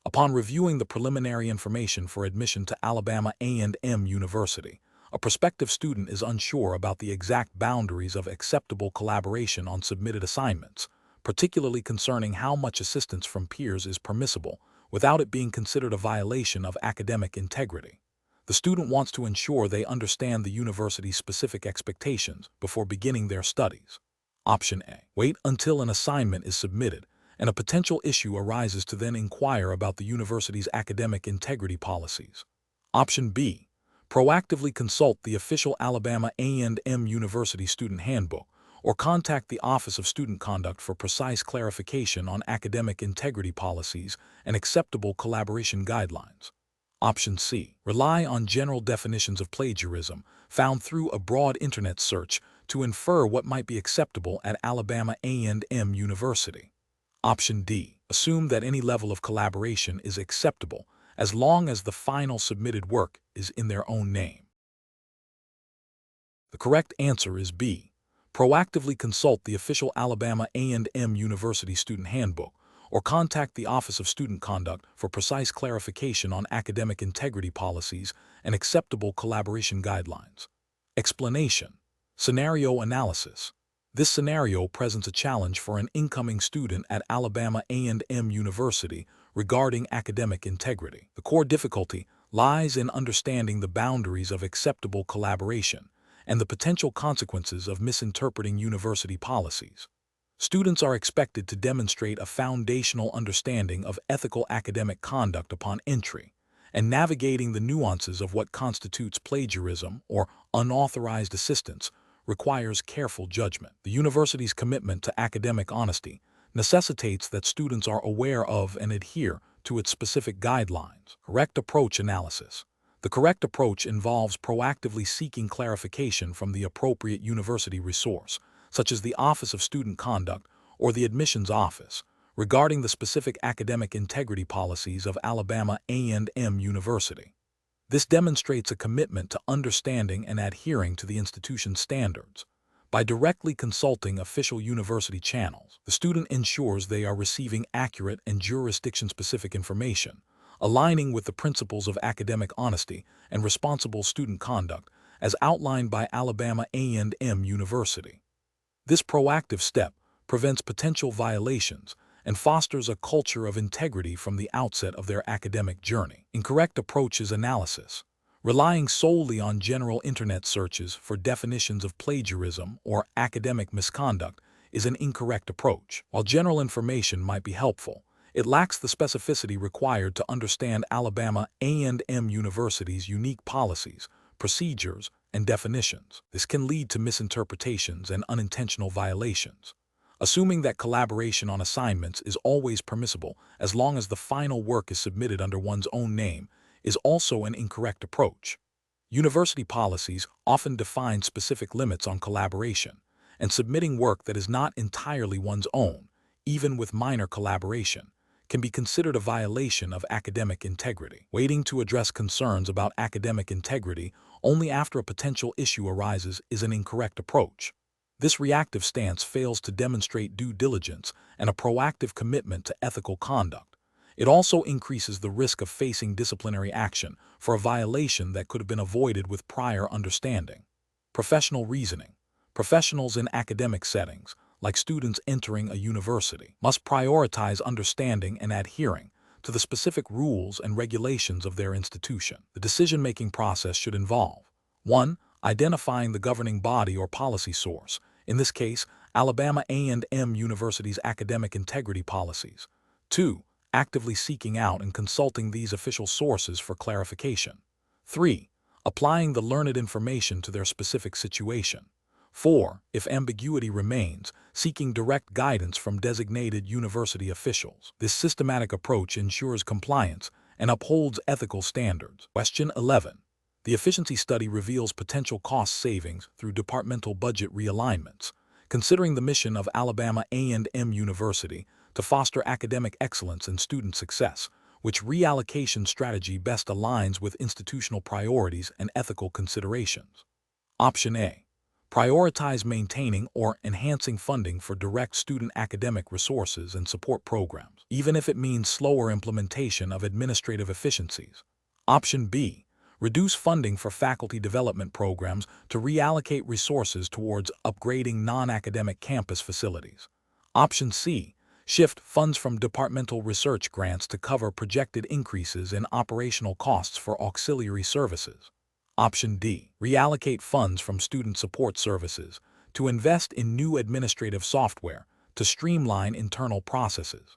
Upon reviewing the preliminary information for admission to Alabama A&M University, a prospective student is unsure about the exact boundaries of acceptable collaboration on submitted assignments, particularly concerning how much assistance from peers is permissible without it being considered a violation of academic integrity. The student wants to ensure they understand the university's specific expectations before beginning their studies. Option A. Wait until an assignment is submitted and a potential issue arises to then inquire about the university's academic integrity policies. Option B. Proactively consult the official Alabama A&M University Student Handbook or contact the Office of Student Conduct for precise clarification on academic integrity policies and acceptable collaboration guidelines. Option C. Rely on general definitions of plagiarism found through a broad internet search to infer what might be acceptable at Alabama A&M University. Option D. Assume that any level of collaboration is acceptable as long as the final submitted work is in their own name. The correct answer is B. Proactively consult the official Alabama A&M University Student Handbook or contact the Office of Student Conduct for precise clarification on academic integrity policies and acceptable collaboration guidelines. Explanation. Scenario analysis. This scenario presents a challenge for an incoming student at Alabama A&M University regarding academic integrity. The core difficulty lies in understanding the boundaries of acceptable collaboration and the potential consequences of misinterpreting university policies. Students are expected to demonstrate a foundational understanding of ethical academic conduct upon entry, and navigating the nuances of what constitutes plagiarism or unauthorized assistance requires careful judgment. The university's commitment to academic honesty necessitates that students are aware of and adhere to its specific guidelines. Correct approach analysis. The correct approach involves proactively seeking clarification from the appropriate university resource, such as the Office of Student Conduct or the Admissions Office, regarding the specific academic integrity policies of Alabama A&M University. This demonstrates a commitment to understanding and adhering to the institution's standards. By directly consulting official university channels, the student ensures they are receiving accurate and jurisdiction-specific information, aligning with the principles of academic honesty and responsible student conduct as outlined by Alabama A&M University. This proactive step prevents potential violations and fosters a culture of integrity from the outset of their academic journey. Incorrect approach is analysis. Relying solely on general internet searches for definitions of plagiarism or academic misconduct is an incorrect approach. While general information might be helpful, it lacks the specificity required to understand Alabama A&M University's unique policies, procedures, and definitions. This can lead to misinterpretations and unintentional violations. Assuming that collaboration on assignments is always permissible as long as the final work is submitted under one's own name is also an incorrect approach. University policies often define specific limits on collaboration, and submitting work that is not entirely one's own, even with minor collaboration, can be considered a violation of academic integrity. Waiting to address concerns about academic integrity only after a potential issue arises is an incorrect approach. This reactive stance fails to demonstrate due diligence and a proactive commitment to ethical conduct. It also increases the risk of facing disciplinary action for a violation that could have been avoided with prior understanding. Professional reasoning. Professionals in academic settings, like students entering a university, must prioritize understanding and adhering to the specific rules and regulations of their institution. The decision-making process should involve 1. Identifying the governing body or policy source, in this case, Alabama A&M University's academic integrity policies. 2. Actively seeking out and consulting these official sources for clarification. 3. Applying the learned information to their specific situation. 4. If ambiguity remains, seeking direct guidance from designated university officials. This systematic approach ensures compliance and upholds ethical standards. Question 11. The efficiency study reveals potential cost savings through departmental budget realignments. Considering the mission of Alabama A&M University to foster academic excellence and student success, which reallocation strategy best aligns with institutional priorities and ethical considerations? Option A. Prioritize maintaining or enhancing funding for direct student academic resources and support programs, even if it means slower implementation of administrative efficiencies. Option B. Reduce funding for faculty development programs to reallocate resources towards upgrading non-academic campus facilities. Option C. Shift funds from departmental research grants to cover projected increases in operational costs for auxiliary services. Option D. Reallocate funds from student support services to invest in new administrative software to streamline internal processes.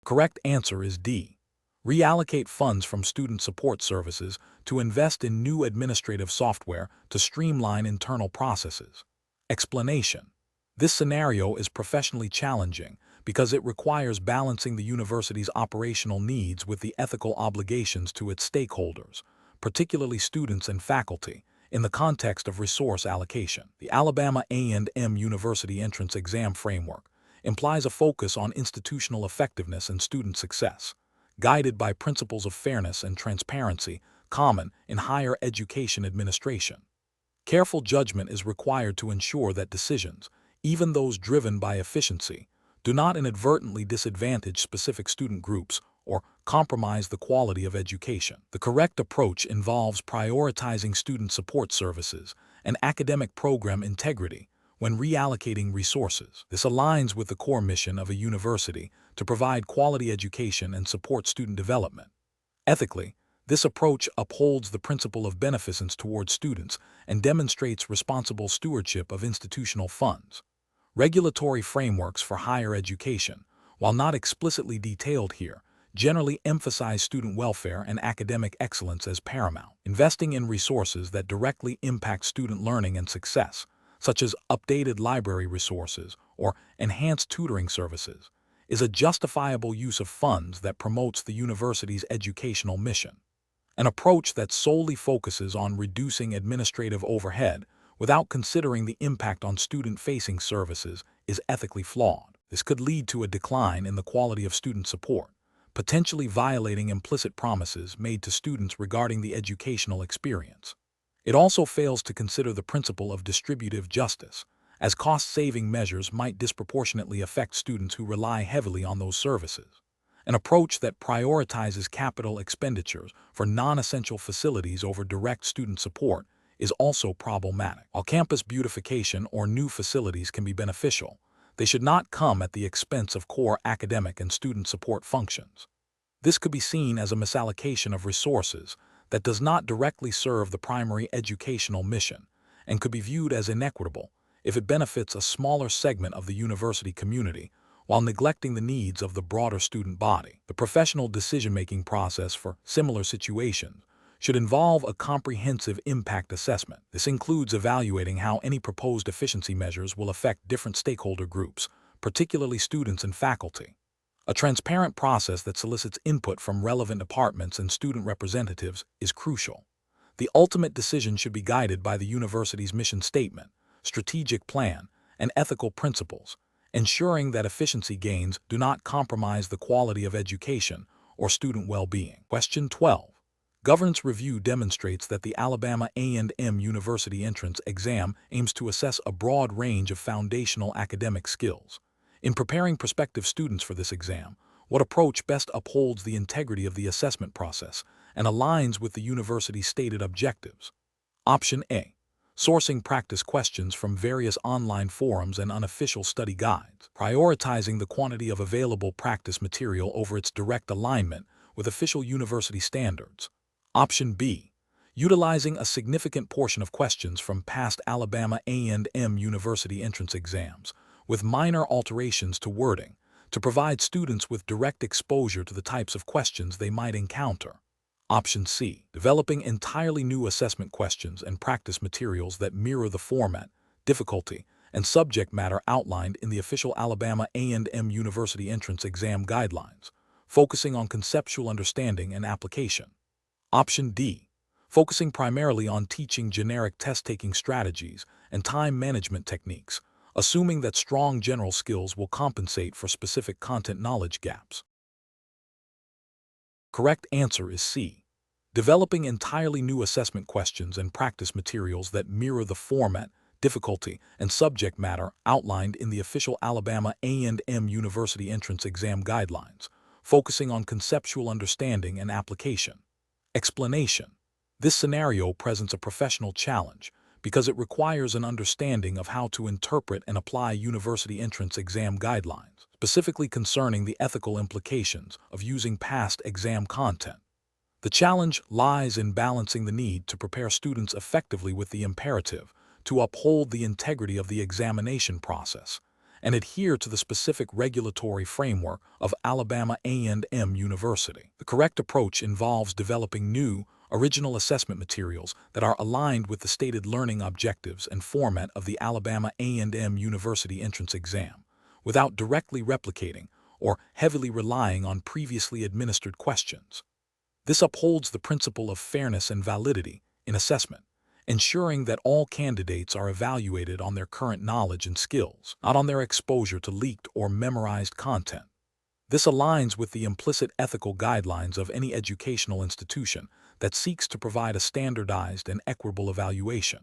Correct answer is D. Reallocate funds from student support services to invest in new administrative software to streamline internal processes. Explanation. This scenario is professionally challenging because it requires balancing the university's operational needs with the ethical obligations to its stakeholders, particularly students and faculty, in the context of resource allocation. The Alabama A&M University Entrance Exam Framework implies a focus on institutional effectiveness and student success, guided by principles of fairness and transparency common in higher education administration. Careful judgment is required to ensure that decisions, even those driven by efficiency, do not inadvertently disadvantage specific student groups or compromise the quality of education. The correct approach involves prioritizing student support services and academic program integrity when reallocating resources. This aligns with the core mission of a university to provide quality education and support student development. Ethically, this approach upholds the principle of beneficence towards students and demonstrates responsible stewardship of institutional funds. Regulatory frameworks for higher education, while not explicitly detailed here, generally emphasize student welfare and academic excellence as paramount. Investing in resources that directly impact student learning and success, such as updated library resources or enhanced tutoring services, is a justifiable use of funds that promotes the university's educational mission. An approach that solely focuses on reducing administrative overhead without considering the impact on student-facing services is ethically flawed. This could lead to a decline in the quality of student support, potentially violating implicit promises made to students regarding the educational experience. It also fails to consider the principle of distributive justice, as cost-saving measures might disproportionately affect students who rely heavily on those services. An approach that prioritizes capital expenditures for non-essential facilities over direct student support is also problematic. While campus beautification or new facilities can be beneficial, they should not come at the expense of core academic and student support functions. This could be seen as a misallocation of resources that does not directly serve the primary educational mission and could be viewed as inequitable if it benefits a smaller segment of the university community while neglecting the needs of the broader student body. The professional decision-making process for similar situations should involve a comprehensive impact assessment. This includes evaluating how any proposed efficiency measures will affect different stakeholder groups, particularly students and faculty. A transparent process that solicits input from relevant departments and student representatives is crucial. The ultimate decision should be guided by the university's mission statement, strategic plan, and ethical principles, ensuring that efficiency gains do not compromise the quality of education or student well-being. Question 12. Governance review demonstrates that the Alabama A&M University entrance exam aims to assess a broad range of foundational academic skills. In preparing prospective students for this exam, what approach best upholds the integrity of the assessment process and aligns with the university's stated objectives? Option A. Sourcing practice questions from various online forums and unofficial study guides, prioritizing the quantity of available practice material over its direct alignment with official university standards. Option B. Utilizing a significant portion of questions from past Alabama A&M University entrance exams, with minor alterations to wording, to provide students with direct exposure to the types of questions they might encounter. Option C. Developing entirely new assessment questions and practice materials that mirror the format, difficulty, and subject matter outlined in the official Alabama A&M University entrance exam guidelines, focusing on conceptual understanding and application. Option D. Focusing primarily on teaching generic test-taking strategies and time management techniques, assuming that strong general skills will compensate for specific content knowledge gaps. Correct answer is C. Developing entirely new assessment questions and practice materials that mirror the format, difficulty, and subject matter outlined in the official Alabama A&M University entrance exam guidelines, focusing on conceptual understanding and application. Explanation. This scenario presents a professional challenge because it requires an understanding of how to interpret and apply university entrance exam guidelines, specifically concerning the ethical implications of using past exam content. The challenge lies in balancing the need to prepare students effectively with the imperative to uphold the integrity of the examination process and adhere to the specific regulatory framework of Alabama A&M University. The correct approach involves developing new, original assessment materials that are aligned with the stated learning objectives and format of the Alabama A&M University entrance exam, without directly replicating or heavily relying on previously administered questions. This upholds the principle of fairness and validity in assessment, ensuring that all candidates are evaluated on their current knowledge and skills, not on their exposure to leaked or memorized content. This aligns with the implicit ethical guidelines of any educational institution that seeks to provide a standardized and equitable evaluation.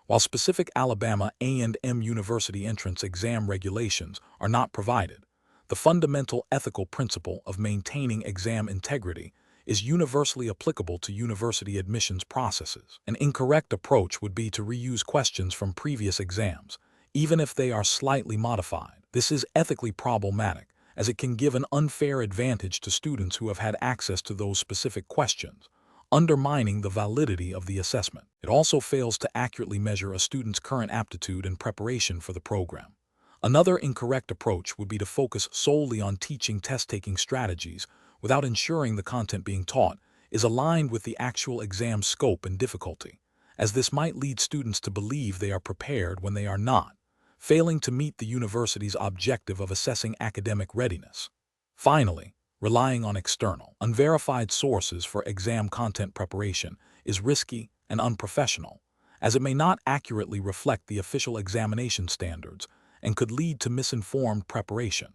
While specific Alabama A&M University entrance exam regulations are not provided, the fundamental ethical principle of maintaining exam integrity is universally applicable to university admissions processes. An incorrect approach would be to reuse questions from previous exams, even if they are slightly modified. This is ethically problematic, as it can give an unfair advantage to students who have had access to those specific questions, undermining the validity of the assessment. It also fails to accurately measure a student's current aptitude and preparation for the program. Another incorrect approach would be to focus solely on teaching test-taking strategies without ensuring the content being taught is aligned with the actual exam scope and difficulty, as this might lead students to believe they are prepared when they are not, failing to meet the university's objective of assessing academic readiness. Finally, relying on external, unverified sources for exam content preparation is risky and unprofessional, as it may not accurately reflect the official examination standards and could lead to misinformed preparation.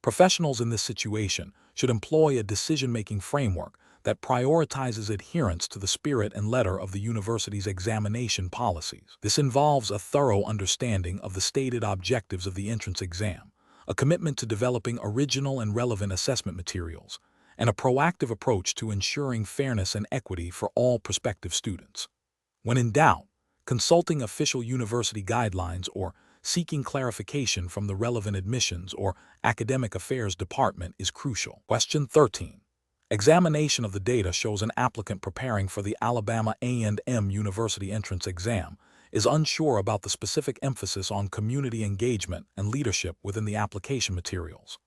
Professionals in this situation should employ a decision-making framework that prioritizes adherence to the spirit and letter of the university's examination policies. This involves a thorough understanding of the stated objectives of the entrance exam, a commitment to developing original and relevant assessment materials, and a proactive approach to ensuring fairness and equity for all prospective students. When in doubt, consulting official university guidelines or seeking clarification from the relevant admissions or academic affairs department is crucial. Question 13. Examination of the data shows an applicant preparing for the Alabama A&M University entrance exam is unsure about the specific emphasis on community engagement and leadership within the application materials.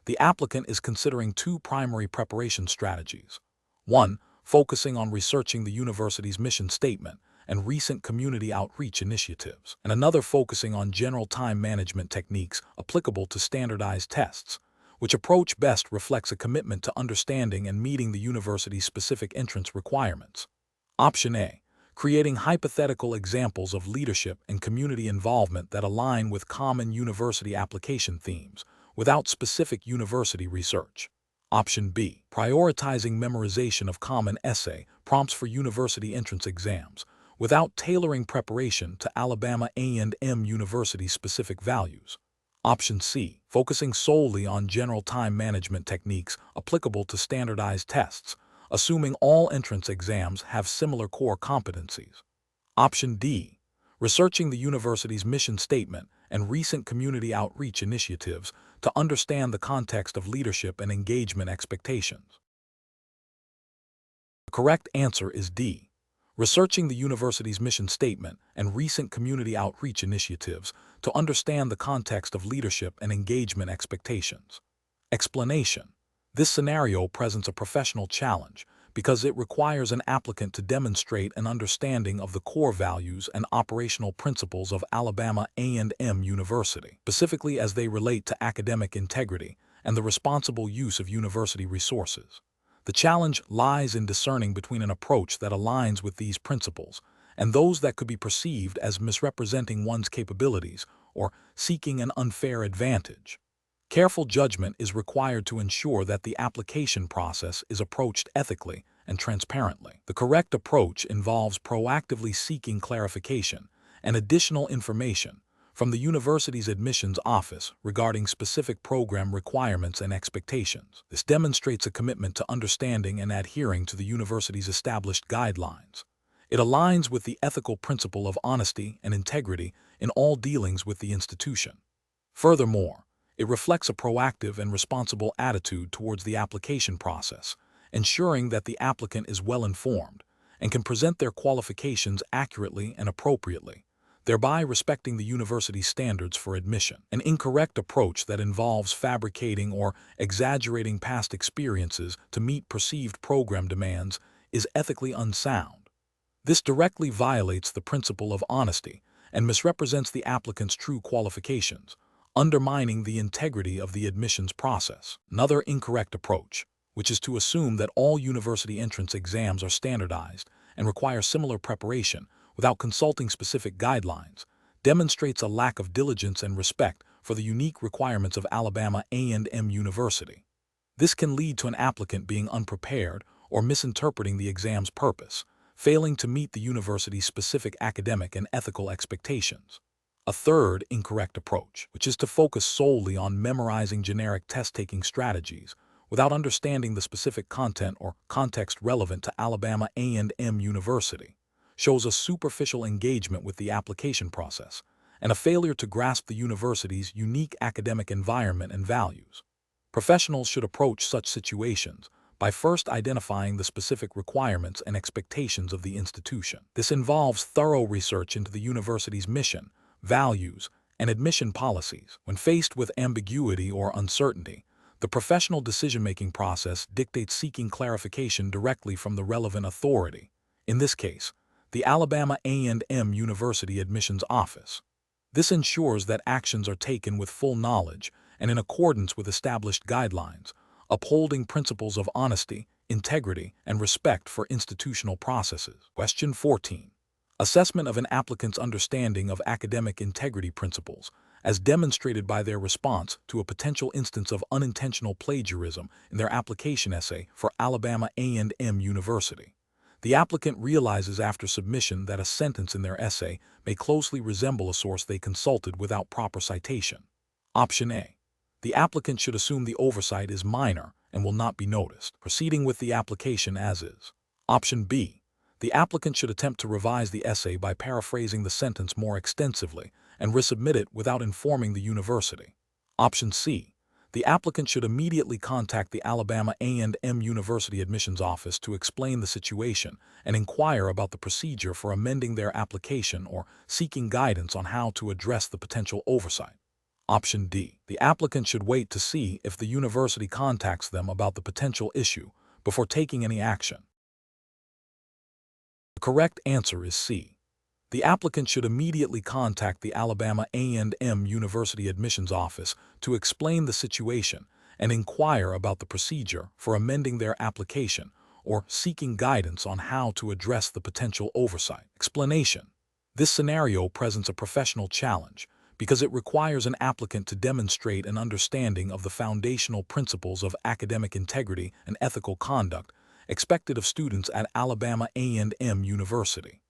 The applicant is considering two primary preparation strategies. One, focusing on researching the university's mission statement and recent community outreach initiatives, and another focusing on general time management techniques applicable to standardized tests, which approach best reflects a commitment to understanding and meeting the university's specific entrance requirements. Option A, creating hypothetical examples of leadership and community involvement that align with common university application themes, without specific university research. Option B, prioritizing memorization of common essay prompts for university entrance exams, without tailoring preparation to Alabama A&M University's specific values. Option C, focusing solely on general time management techniques applicable to standardized tests, assuming all entrance exams have similar core competencies. Option D, researching the university's mission statement and recent community outreach initiatives to understand the context of leadership and engagement expectations. The correct answer is D, researching the university's mission statement and recent community outreach initiatives to understand the context of leadership and engagement expectations. Explanation: this scenario presents a professional challenge because it requires an applicant to demonstrate an understanding of the core values and operational principles of Alabama A&M University, specifically as they relate to academic integrity and the responsible use of university resources. The challenge lies in discerning between an approach that aligns with these principles and those that could be perceived as misrepresenting one's capabilities or seeking an unfair advantage. Careful judgment is required to ensure that the application process is approached ethically and transparently. The correct approach involves proactively seeking clarification and additional information from the university's admissions office regarding specific program requirements and expectations. This demonstrates a commitment to understanding and adhering to the university's established guidelines. It aligns with the ethical principle of honesty and integrity in all dealings with the institution. Furthermore, it reflects a proactive and responsible attitude towards the application process, ensuring that the applicant is well informed and can present their qualifications accurately and appropriately, thereby respecting the university's standards for admission. An incorrect approach that involves fabricating or exaggerating past experiences to meet perceived program demands is ethically unsound. This directly violates the principle of honesty and misrepresents the applicant's true qualifications, undermining the integrity of the admissions process. Another incorrect approach, which is to assume that all university entrance exams are standardized and require similar preparation without consulting specific guidelines, demonstrates a lack of diligence and respect for the unique requirements of Alabama A&M University. This can lead to an applicant being unprepared or misinterpreting the exam's purpose, failing to meet the university's specific academic and ethical expectations. A third incorrect approach, which is to focus solely on memorizing generic test-taking strategies without understanding the specific content or context relevant to Alabama A&M University, shows a superficial engagement with the application process and a failure to grasp the university's unique academic environment and values. Professionals should approach such situations by first identifying the specific requirements and expectations of the institution. This involves thorough research into the university's mission, values, and admission policies. When faced with ambiguity or uncertainty, the professional decision-making process dictates seeking clarification directly from the relevant authority, in this case, the Alabama A&M University Admissions Office. This ensures that actions are taken with full knowledge and in accordance with established guidelines, upholding principles of honesty, integrity, and respect for institutional processes. Question 14. Assessment of an applicant's understanding of academic integrity principles, as demonstrated by their response to a potential instance of unintentional plagiarism in their application essay for Alabama A&M University. The applicant realizes after submission that a sentence in their essay may closely resemble a source they consulted without proper citation. Option A. The applicant should assume the oversight is minor and will not be noticed, proceeding with the application as is. Option B. The applicant should attempt to revise the essay by paraphrasing the sentence more extensively and resubmit it without informing the university. Option C. The applicant should immediately contact the Alabama A&M University Admissions Office to explain the situation and inquire about the procedure for amending their application or seeking guidance on how to address the potential oversight. Option D. The applicant should wait to see if the university contacts them about the potential issue before taking any action. The correct answer is C. The applicant should immediately contact the Alabama A&M University Admissions Office to explain the situation and inquire about the procedure for amending their application or seeking guidance on how to address the potential oversight. Explanation. This scenario presents a professional challenge because it requires an applicant to demonstrate an understanding of the foundational principles of academic integrity and ethical conduct expected of students at Alabama A&M University.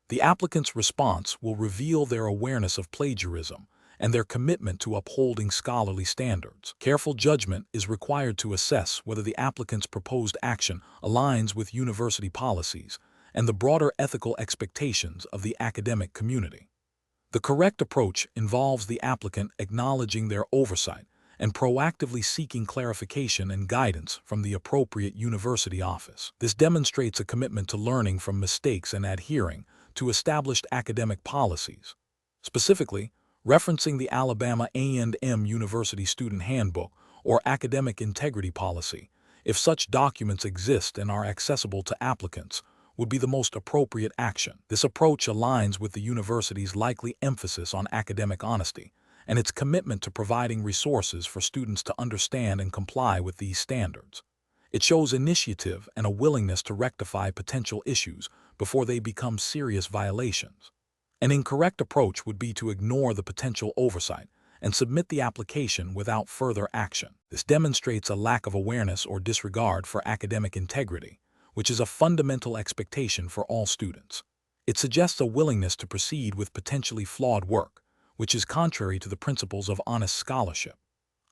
The applicant's response will reveal their awareness of plagiarism and their commitment to upholding scholarly standards. Careful judgment is required to assess whether the applicant's proposed action aligns with university policies and the broader ethical expectations of the academic community. The correct approach involves the applicant acknowledging their oversight and proactively seeking clarification and guidance from the appropriate university office. This demonstrates a commitment to learning from mistakes and adhering to established academic policies. Specifically, referencing the Alabama A&M University Student Handbook or Academic Integrity Policy, if such documents exist and are accessible to applicants, would be the most appropriate action. This approach aligns with the university's likely emphasis on academic honesty and its commitment to providing resources for students to understand and comply with these standards. It shows initiative and a willingness to rectify potential issues before they become serious violations. An incorrect approach would be to ignore the potential oversight and submit the application without further action. This demonstrates a lack of awareness or disregard for academic integrity, which is a fundamental expectation for all students. It suggests a willingness to proceed with potentially flawed work, which is contrary to the principles of honest scholarship.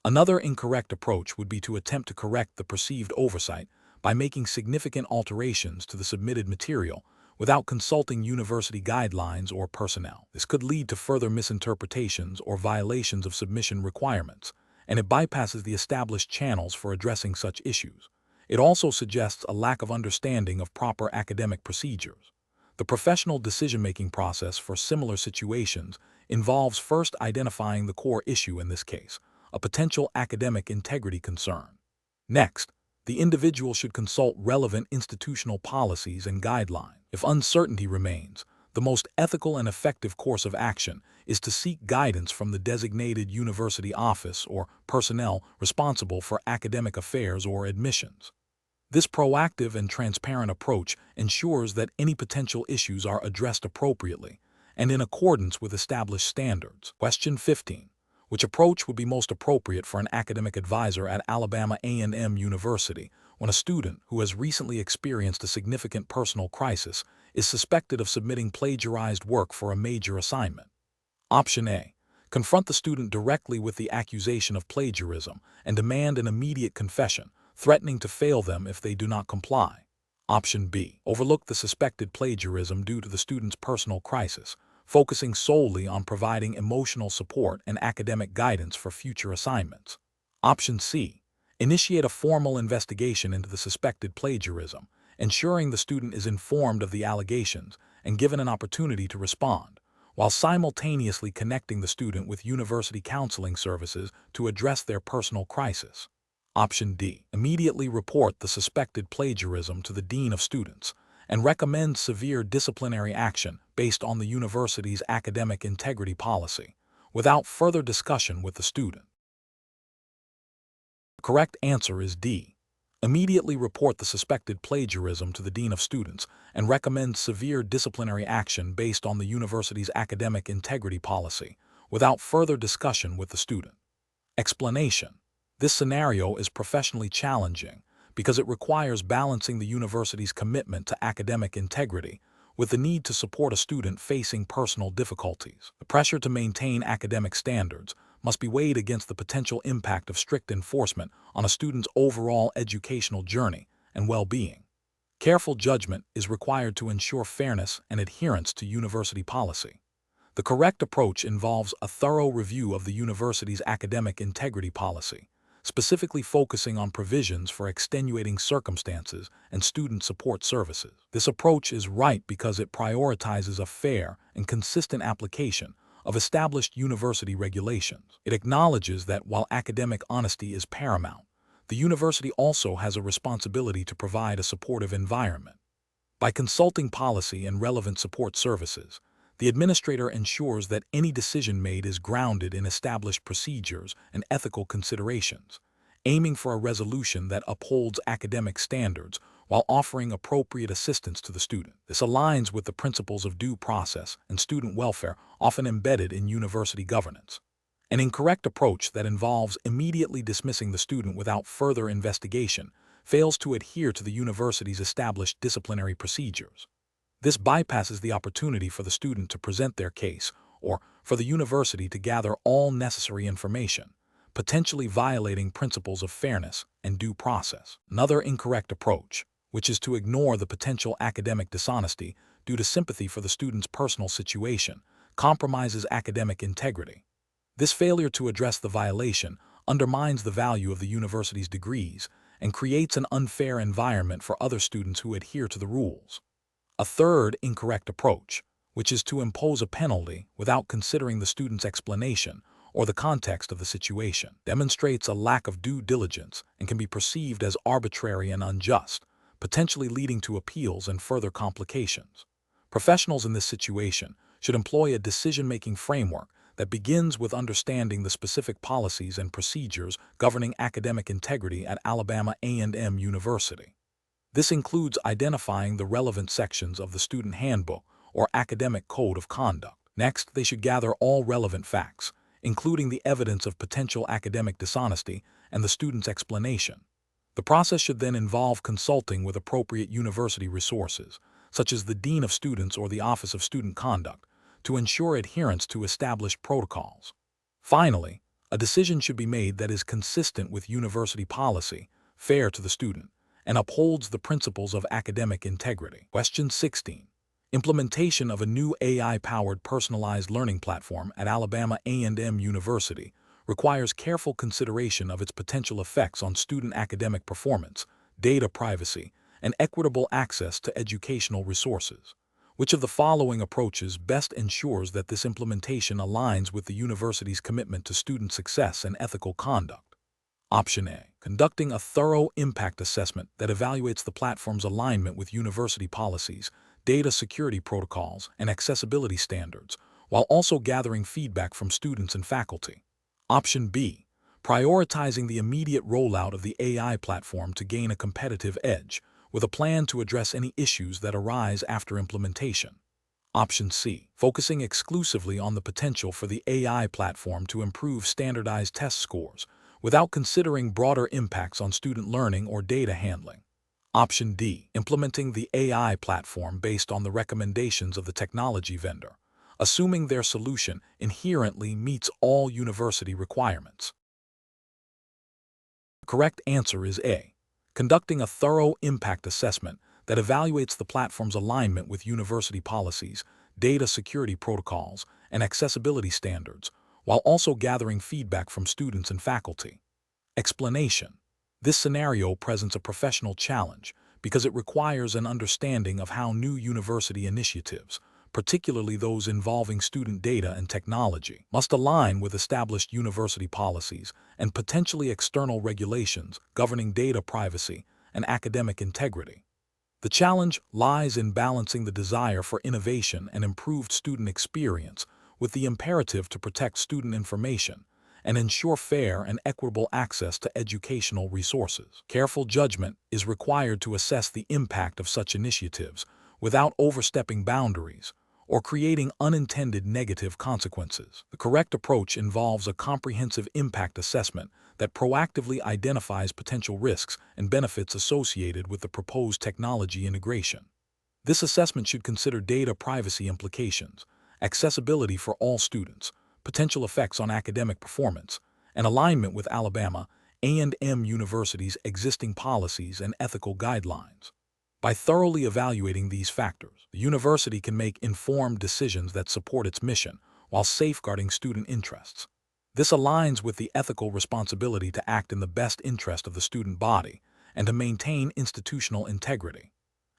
Another incorrect approach would be to attempt to correct the perceived oversight by making significant alterations to the submitted material without consulting university guidelines or personnel. This could lead to further misinterpretations or violations of submission requirements, and it bypasses the established channels for addressing such issues. It also suggests a lack of understanding of proper academic procedures. The professional decision-making process for similar situations involves first identifying the core issue in this case, a potential academic integrity concern. Next, the individual should consult relevant institutional policies and guidelines. If uncertainty remains, the most ethical and effective course of action is to seek guidance from the designated university office or personnel responsible for academic affairs or admissions. This proactive and transparent approach ensures that any potential issues are addressed appropriately and in accordance with established standards. Question 15. Which approach would be most appropriate for an academic advisor at Alabama A&M University when a student who has recently experienced a significant personal crisis is suspected of submitting plagiarized work for a major assignment? Option A. Confront the student directly with the accusation of plagiarism and demand an immediate confession, threatening to fail them if they do not comply. Option B. Overlook the suspected plagiarism due to the student's personal crisis, focusing solely on providing emotional support and academic guidance for future assignments. Option C. Initiate a formal investigation into the suspected plagiarism, ensuring the student is informed of the allegations and given an opportunity to respond, while simultaneously connecting the student with university counseling services to address their personal crisis. Option D. Immediately report the suspected plagiarism to the Dean of Students and recommend severe disciplinary action based on the university's academic integrity policy, without further discussion with the student. The correct answer is D. Immediately report the suspected plagiarism to the Dean of Students and recommend severe disciplinary action based on the university's academic integrity policy, without further discussion with the student. Explanation: this scenario is professionally challenging because it requires balancing the university's commitment to academic integrity with the need to support a student facing personal difficulties. The pressure to maintain academic standards must be weighed against the potential impact of strict enforcement on a student's overall educational journey and well-being. Careful judgment is required to ensure fairness and adherence to university policy. The correct approach involves a thorough review of the university's academic integrity policy, specifically focusing on provisions for extenuating circumstances and student support services. This approach is right because it prioritizes a fair and consistent application of established university regulations. It acknowledges that while academic honesty is paramount, the university also has a responsibility to provide a supportive environment. By consulting policy and relevant support services, the administrator ensures that any decision made is grounded in established procedures and ethical considerations, aiming for a resolution that upholds academic standards while offering appropriate assistance to the student. This aligns with the principles of due process and student welfare often embedded in university governance. An incorrect approach that involves immediately dismissing the student without further investigation fails to adhere to the university's established disciplinary procedures. This bypasses the opportunity for the student to present their case or for the university to gather all necessary information, potentially violating principles of fairness and due process. Another incorrect approach, which is to ignore the potential academic dishonesty due to sympathy for the student's personal situation, compromises academic integrity. This failure to address the violation undermines the value of the university's degrees and creates an unfair environment for other students who adhere to the rules. A third incorrect approach, which is to impose a penalty without considering the student's explanation or the context of the situation, demonstrates a lack of due diligence and can be perceived as arbitrary and unjust, potentially leading to appeals and further complications. Professionals in this situation should employ a decision-making framework that begins with understanding the specific policies and procedures governing academic integrity at Alabama A&M University. This includes identifying the relevant sections of the student handbook or academic code of conduct. Next, they should gather all relevant facts, including the evidence of potential academic dishonesty and the student's explanation. The process should then involve consulting with appropriate university resources, such as the Dean of Students or the Office of Student Conduct, to ensure adherence to established protocols. Finally, a decision should be made that is consistent with university policy, fair to the student, and upholds the principles of academic integrity. Question 16. Implementation of a new AI-powered personalized learning platform at Alabama A&M University requires careful consideration of its potential effects on student academic performance, data privacy, and equitable access to educational resources. Which of the following approaches best ensures that this implementation aligns with the university's commitment to student success and ethical conduct? Option A. Conducting a thorough impact assessment that evaluates the platform's alignment with university policies, data security protocols, and accessibility standards, while also gathering feedback from students and faculty. Option B. Prioritizing the immediate rollout of the AI platform to gain a competitive edge, with a plan to address any issues that arise after implementation. Option C. Focusing exclusively on the potential for the AI platform to improve standardized test scores, without considering broader impacts on student learning or data handling. Option D. Implementing the AI platform based on the recommendations of the technology vendor, assuming their solution inherently meets all university requirements. The correct answer is A. Conducting a thorough impact assessment that evaluates the platform's alignment with university policies, data security protocols, and accessibility standards, while also gathering feedback from students and faculty. Explanation: This scenario presents a professional challenge because it requires an understanding of how new university initiatives, particularly those involving student data and technology, must align with established university policies and potentially external regulations governing data privacy and academic integrity. The challenge lies in balancing the desire for innovation and improved student experience with the imperative to protect student information and ensure fair and equitable access to educational resources. Careful judgment is required to assess the impact of such initiatives without overstepping boundaries or creating unintended negative consequences. The correct approach involves a comprehensive impact assessment that proactively identifies potential risks and benefits associated with the proposed technology integration. This assessment should consider data privacy implications, accessibility for all students, potential effects on academic performance, and alignment with Alabama A&M University's existing policies and ethical guidelines. By thoroughly evaluating these factors, the university can make informed decisions that support its mission while safeguarding student interests. This aligns with the ethical responsibility to act in the best interest of the student body and to maintain institutional integrity.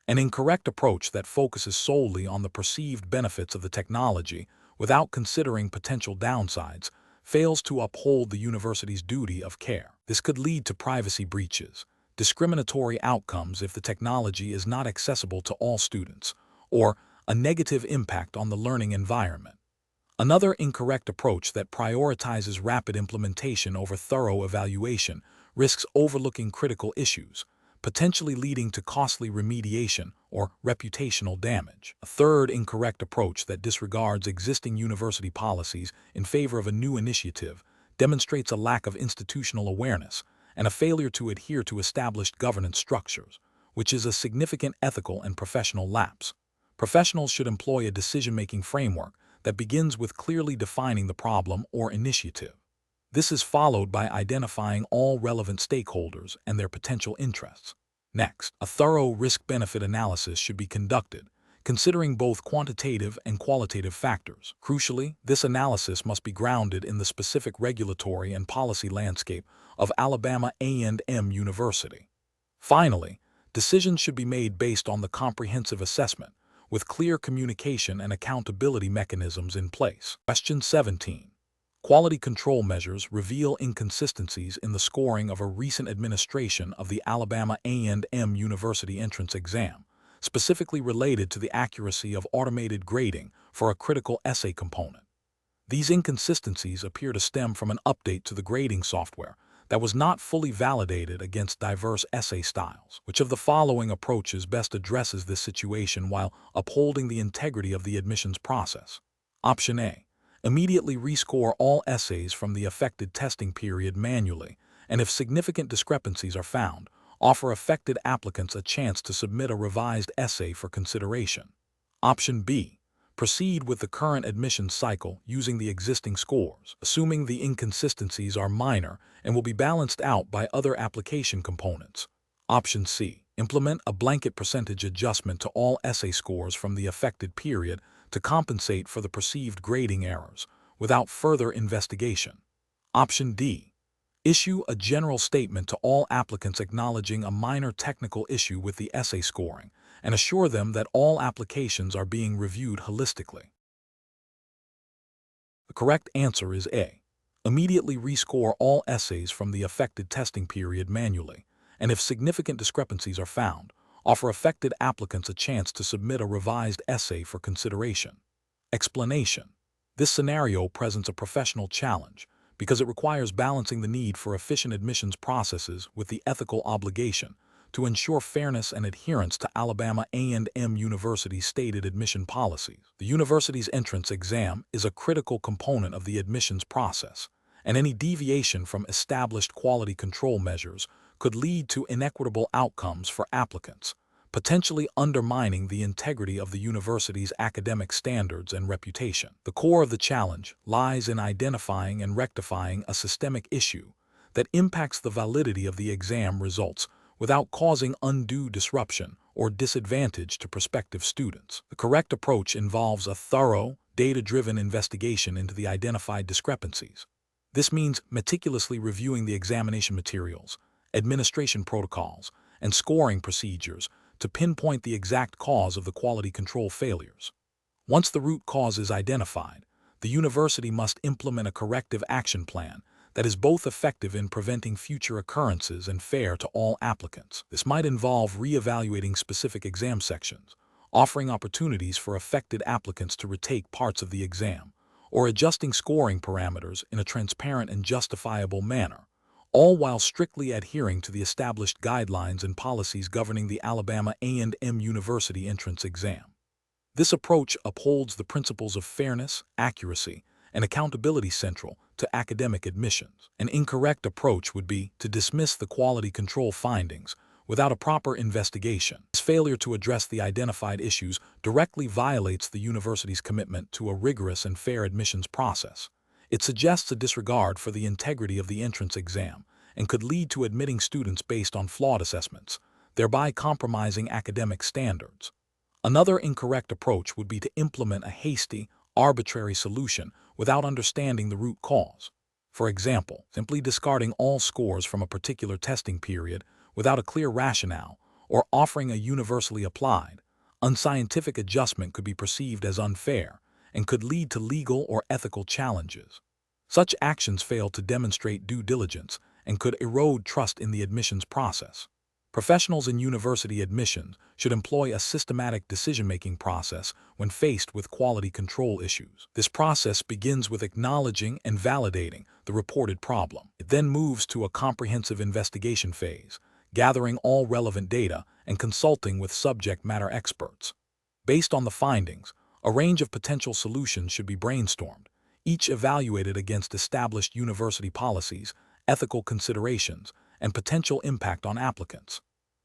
An incorrect approach that focuses solely on the perceived benefits of the technology without considering potential downsides fails to uphold the university's duty of care. This could lead to privacy breaches, discriminatory outcomes if the technology is not accessible to all students, or a negative impact on the learning environment. Another incorrect approach that prioritizes rapid implementation over thorough evaluation risks overlooking critical issues, potentially leading to costly remediation or reputational damage. A third incorrect approach that disregards existing university policies in favor of a new initiative demonstrates a lack of institutional awareness and a failure to adhere to established governance structures, which is a significant ethical and professional lapse. Professionals should employ a decision-making framework that begins with clearly defining the problem or initiative. This is followed by identifying all relevant stakeholders and their potential interests. Next, a thorough risk-benefit analysis should be conducted, considering both quantitative and qualitative factors. Crucially, this analysis must be grounded in the specific regulatory and policy landscape of Alabama A&M University. Finally, decisions should be made based on the comprehensive assessment, with clear communication and accountability mechanisms in place. Question 17. Quality control measures reveal inconsistencies in the scoring of a recent administration of the Alabama A&M University entrance exam, specifically related to the accuracy of automated grading for a critical essay component. These inconsistencies appear to stem from an update to the grading software that was not fully validated against diverse essay styles. Which of the following approaches best addresses this situation while upholding the integrity of the admissions process? Option A. Immediately rescore all essays from the affected testing period manually, and if significant discrepancies are found, offer affected applicants a chance to submit a revised essay for consideration. Option B. Proceed with the current admissions cycle using the existing scores, assuming the inconsistencies are minor and will be balanced out by other application components. Option C. Implement a blanket percentage adjustment to all essay scores from the affected period to compensate for the perceived grading errors, without further investigation. Option D. Issue a general statement to all applicants acknowledging a minor technical issue with the essay scoring, and assure them that all applications are being reviewed holistically. The correct answer is A. Immediately rescore all essays from the affected testing period manually, and if significant discrepancies are found, offer affected applicants a chance to submit a revised essay for consideration. Explanation. This scenario presents a professional challenge because it requires balancing the need for efficient admissions processes with the ethical obligation to ensure fairness and adherence to Alabama A&M University's stated admission policies. The university's entrance exam is a critical component of the admissions process, and any deviation from established quality control measures could lead to inequitable outcomes for applicants, potentially undermining the integrity of the university's academic standards and reputation. The core of the challenge lies in identifying and rectifying a systemic issue that impacts the validity of the exam results without causing undue disruption or disadvantage to prospective students. The correct approach involves a thorough, data-driven investigation into the identified discrepancies. This means meticulously reviewing the examination materials, administration protocols, and scoring procedures to pinpoint the exact cause of the quality control failures. Once the root cause is identified, the university must implement a corrective action plan that is both effective in preventing future occurrences and fair to all applicants. This might involve re-evaluating specific exam sections, offering opportunities for affected applicants to retake parts of the exam, or adjusting scoring parameters in a transparent and justifiable manner, all while strictly adhering to the established guidelines and policies governing the Alabama A&M University entrance exam. This approach upholds the principles of fairness, accuracy, and accountability central to academic admissions. An incorrect approach would be to dismiss the quality control findings without a proper investigation. This failure to address the identified issues directly violates the university's commitment to a rigorous and fair admissions process. It suggests a disregard for the integrity of the entrance exam and could lead to admitting students based on flawed assessments, thereby compromising academic standards. Another incorrect approach would be to implement a hasty, arbitrary solution without understanding the root cause. For example, simply discarding all scores from a particular testing period without a clear rationale or offering a universally applied, unscientific adjustment could be perceived as unfair and could lead to legal or ethical challenges. Such actions fail to demonstrate due diligence and could erode trust in the admissions process. Professionals in university admissions should employ a systematic decision-making process when faced with quality control issues. This process begins with acknowledging and validating the reported problem. It then moves to a comprehensive investigation phase, gathering all relevant data and consulting with subject matter experts. Based on the findings, a range of potential solutions should be brainstormed, each evaluated against established university policies, ethical considerations, and potential impact on applicants.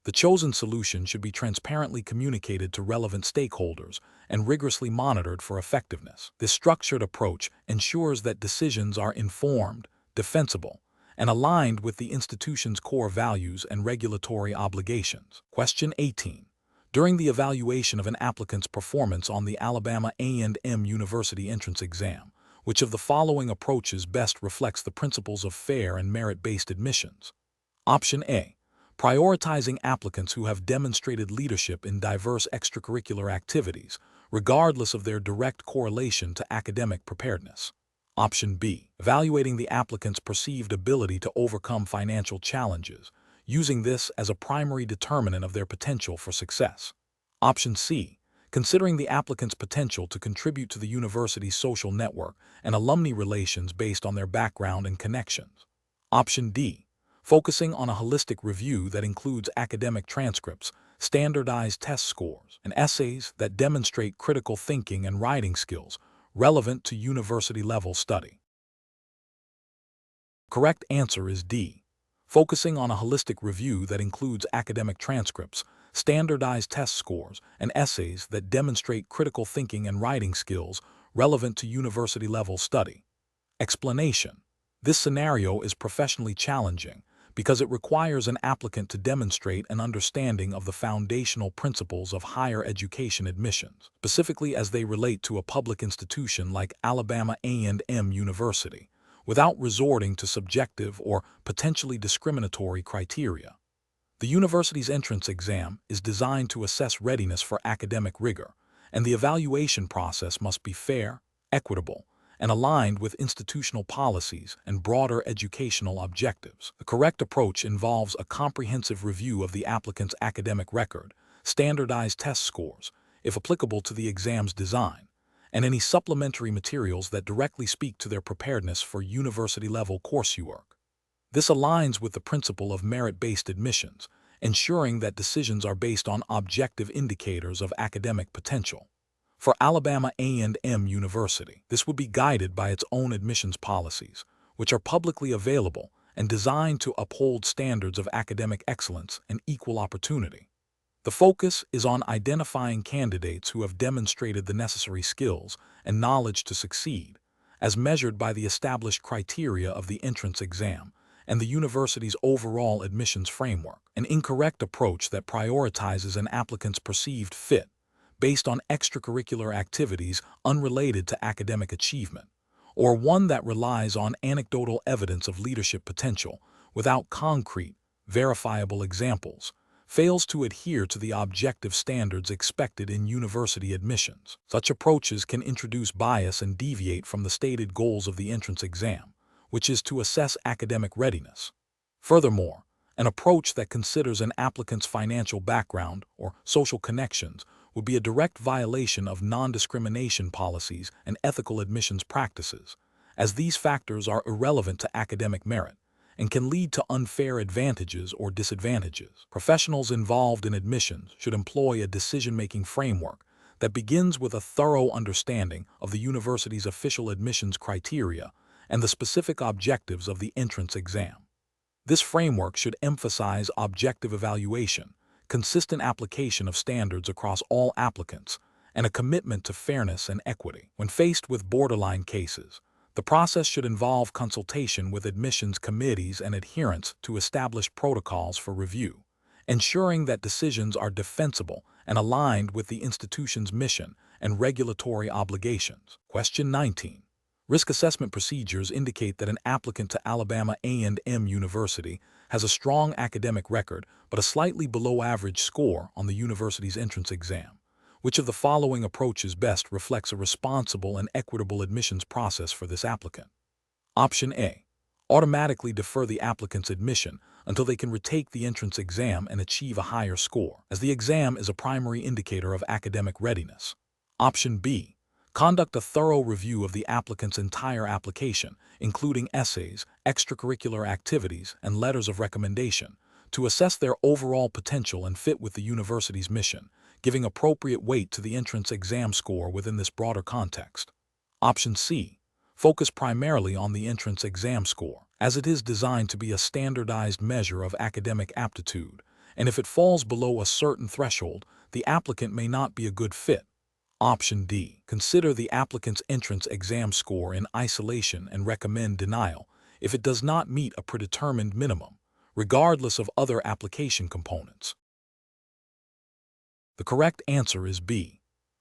The chosen solution should be transparently communicated to relevant stakeholders and rigorously monitored for effectiveness. This structured approach ensures that decisions are informed, defensible, and aligned with the institution's core values and regulatory obligations. Question 18. During the evaluation of an applicant's performance on the Alabama A&M University entrance exam, which of the following approaches best reflects the principles of fair and merit-based admissions? Option A. Prioritizing applicants who have demonstrated leadership in diverse extracurricular activities, regardless of their direct correlation to academic preparedness. Option B. Evaluating the applicant's perceived ability to overcome financial challenges, using this as a primary determinant of their potential for success. Option C. Considering the applicant's potential to contribute to the university's social network and alumni relations based on their background and connections. Option D. Focusing on a holistic review that includes academic transcripts, standardized test scores, and essays that demonstrate critical thinking and writing skills relevant to university-level study. Correct answer is D. Focusing on a holistic review that includes academic transcripts, standardized test scores, and essays that demonstrate critical thinking and writing skills relevant to university-level study. Explanation. This scenario is professionally challenging because it requires an applicant to demonstrate an understanding of the foundational principles of higher education admissions, specifically as they relate to a public institution like Alabama A&M University, without resorting to subjective or potentially discriminatory criteria. The university's entrance exam is designed to assess readiness for academic rigor, and the evaluation process must be fair, equitable, and aligned with institutional policies and broader educational objectives. The correct approach involves a comprehensive review of the applicant's academic record, standardized test scores, if applicable to the exam's design, and any supplementary materials that directly speak to their preparedness for university-level coursework. This aligns with the principle of merit-based admissions, ensuring that decisions are based on objective indicators of academic potential. For Alabama A&M University, this would be guided by its own admissions policies, which are publicly available and designed to uphold standards of academic excellence and equal opportunity. The focus is on identifying candidates who have demonstrated the necessary skills and knowledge to succeed, as measured by the established criteria of the entrance exam and the university's overall admissions framework. An incorrect approach that prioritizes an applicant's perceived fit based on extracurricular activities unrelated to academic achievement, or one that relies on anecdotal evidence of leadership potential without concrete, verifiable examples, fails to adhere to the objective standards expected in university admissions. Such approaches can introduce bias and deviate from the stated goals of the entrance exam, which is to assess academic readiness. Furthermore, an approach that considers an applicant's financial background or social connections would be a direct violation of non-discrimination policies and ethical admissions practices, as these factors are irrelevant to academic merit and can lead to unfair advantages or disadvantages. Professionals involved in admissions should employ a decision-making framework that begins with a thorough understanding of the university's official admissions criteria and the specific objectives of the entrance exam. This framework should emphasize objective evaluation, consistent application of standards across all applicants, and a commitment to fairness and equity. When faced with borderline cases, the process should involve consultation with admissions committees and adherence to established protocols for review, ensuring that decisions are defensible and aligned with the institution's mission and regulatory obligations. Question 19. Risk assessment procedures indicate that an applicant to Alabama A&M University has a strong academic record but a slightly below-average score on the university's entrance exam. Which of the following approaches best reflects a responsible and equitable admissions process for this applicant? Option A. Automatically defer the applicant's admission until they can retake the entrance exam and achieve a higher score, as the exam is a primary indicator of academic readiness. Option B. Conduct a thorough review of the applicant's entire application, including essays, extracurricular activities, and letters of recommendation, to assess their overall potential and fit with the university's mission, giving appropriate weight to the entrance exam score within this broader context. Option C. Focus primarily on the entrance exam score, as it is designed to be a standardized measure of academic aptitude, and if it falls below a certain threshold, the applicant may not be a good fit. Option D. Consider the applicant's entrance exam score in isolation and recommend denial if it does not meet a predetermined minimum, regardless of other application components. The correct answer is B.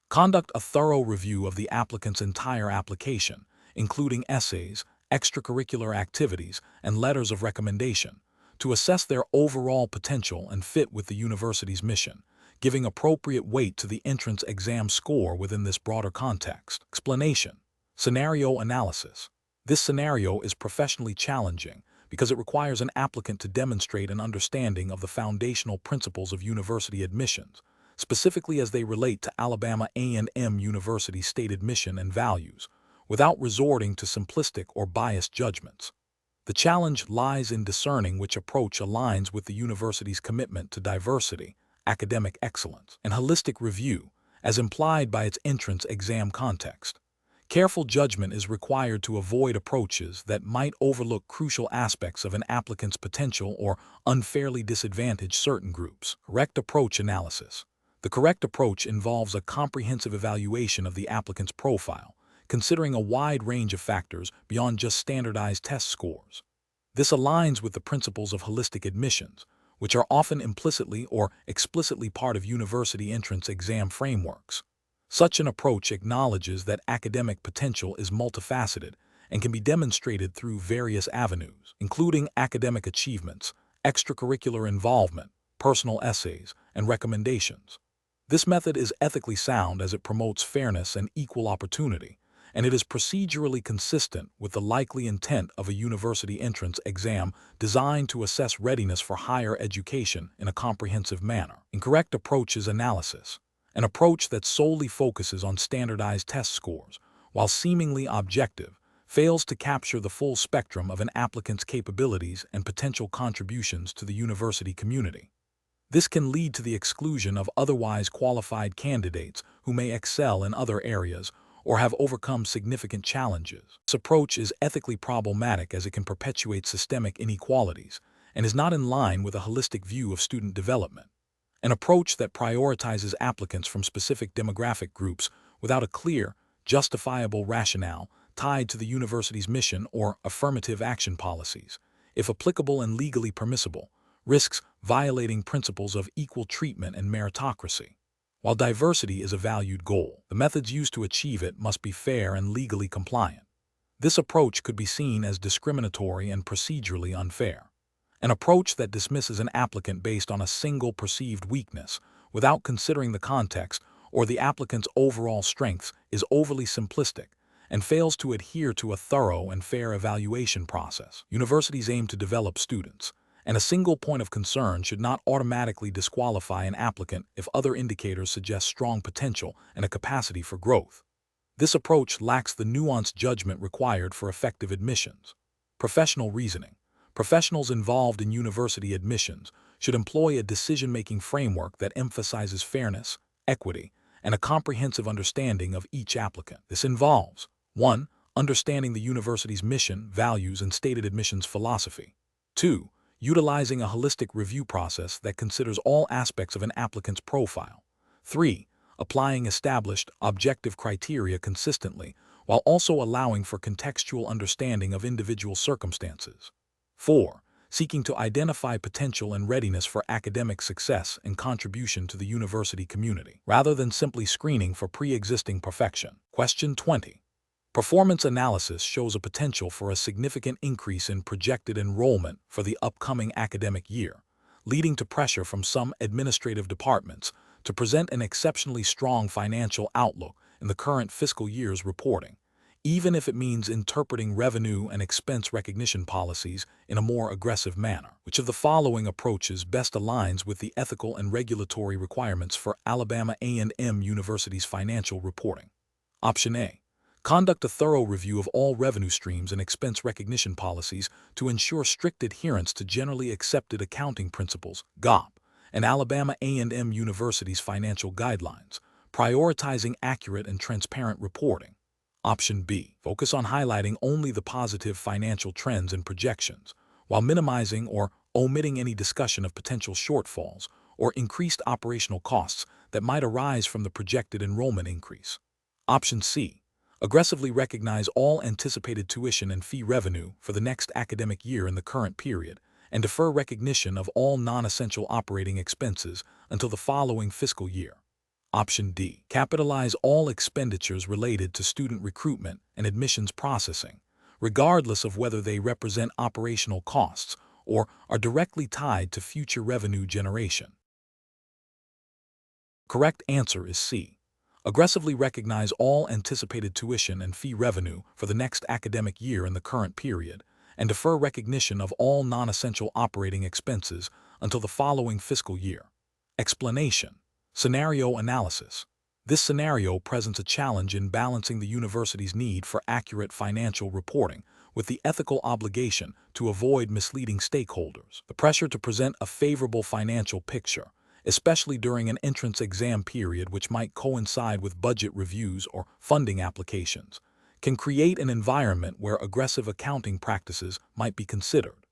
Conduct a thorough review of the applicant's entire application, including essays, extracurricular activities, and letters of recommendation, to assess their overall potential and fit with the university's mission, giving appropriate weight to the entrance exam score within this broader context. Explanation. Scenario analysis. This scenario is professionally challenging because it requires an applicant to demonstrate an understanding of the foundational principles of university admissions, specifically as they relate to Alabama A&M University's stated mission and values, without resorting to simplistic or biased judgments. The challenge lies in discerning which approach aligns with the university's commitment to diversity, academic excellence, and holistic review, as implied by its entrance exam context. Careful judgment is required to avoid approaches that might overlook crucial aspects of an applicant's potential or unfairly disadvantage certain groups. Correct approach analysis. The correct approach involves a comprehensive evaluation of the applicant's profile, considering a wide range of factors beyond just standardized test scores. This aligns with the principles of holistic admissions, which are often implicitly or explicitly part of university entrance exam frameworks. Such an approach acknowledges that academic potential is multifaceted and can be demonstrated through various avenues, including academic achievements, extracurricular involvement, personal essays, and recommendations. This method is ethically sound as it promotes fairness and equal opportunity, and it is procedurally consistent with the likely intent of a university entrance exam designed to assess readiness for higher education in a comprehensive manner. Incorrect approach is analysis. An approach that solely focuses on standardized test scores, while seemingly objective, fails to capture the full spectrum of an applicant's capabilities and potential contributions to the university community. This can lead to the exclusion of otherwise qualified candidates who may excel in other areas or have overcome significant challenges. This approach is ethically problematic as it can perpetuate systemic inequalities and is not in line with a holistic view of student development. An approach that prioritizes applicants from specific demographic groups without a clear, justifiable rationale tied to the university's mission or affirmative action policies, if applicable and legally permissible, risks violating principles of equal treatment and meritocracy. While diversity is a valued goal, the methods used to achieve it must be fair and legally compliant. This approach could be seen as discriminatory and procedurally unfair. An approach that dismisses an applicant based on a single perceived weakness, without considering the context or the applicant's overall strengths, is overly simplistic and fails to adhere to a thorough and fair evaluation process. Universities aim to develop students, and a single point of concern should not automatically disqualify an applicant if other indicators suggest strong potential and a capacity for growth. This approach lacks the nuanced judgment required for effective admissions. Professional reasoning. Professionals involved in university admissions should employ a decision-making framework that emphasizes fairness, equity, and a comprehensive understanding of each applicant. This involves 1. Understanding the university's mission, values, and stated admissions philosophy. 2. Utilizing a holistic review process that considers all aspects of an applicant's profile. 3. Applying established, objective criteria consistently, while also allowing for contextual understanding of individual circumstances. 4. Seeking to identify potential and readiness for academic success and contribution to the university community, rather than simply screening for pre-existing perfection. Question 20. Performance analysis shows a potential for a significant increase in projected enrollment for the upcoming academic year, leading to pressure from some administrative departments to present an exceptionally strong financial outlook in the current fiscal year's reporting, even if it means interpreting revenue and expense recognition policies in a more aggressive manner. Which of the following approaches best aligns with the ethical and regulatory requirements for Alabama A&M University's financial reporting? Option A. Conduct a thorough review of all revenue streams and expense recognition policies to ensure strict adherence to generally accepted accounting principles, GAAP, and Alabama A&M University's financial guidelines, prioritizing accurate and transparent reporting. Option B. Focus on highlighting only the positive financial trends and projections, while minimizing or omitting any discussion of potential shortfalls or increased operational costs that might arise from the projected enrollment increase. Option C. Aggressively recognize all anticipated tuition and fee revenue for the next academic year in the current period, and defer recognition of all non-essential operating expenses until the following fiscal year. Option D. Capitalize all expenditures related to student recruitment and admissions processing, regardless of whether they represent operational costs or are directly tied to future revenue generation. Correct answer is C. Aggressively recognize all anticipated tuition and fee revenue for the next academic year in the current period, and defer recognition of all non-essential operating expenses until the following fiscal year. Explanation. Scenario analysis. This scenario presents a challenge in balancing the university's need for accurate financial reporting with the ethical obligation to avoid misleading stakeholders. The pressure to present a favorable financial picture, especially during an entrance exam period which might coincide with budget reviews or funding applications, can create an environment where aggressive accounting practices might be considered.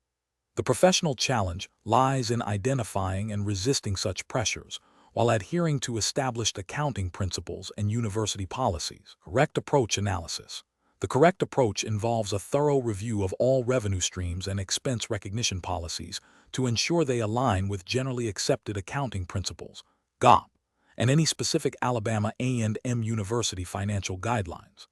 The professional challenge lies in identifying and resisting such pressures while adhering to established accounting principles and university policies. Correct approach analysis. The correct approach involves a thorough review of all revenue streams and expense recognition policies to ensure they align with generally accepted accounting principles, GAAP, and any specific Alabama A&M University financial guidelines.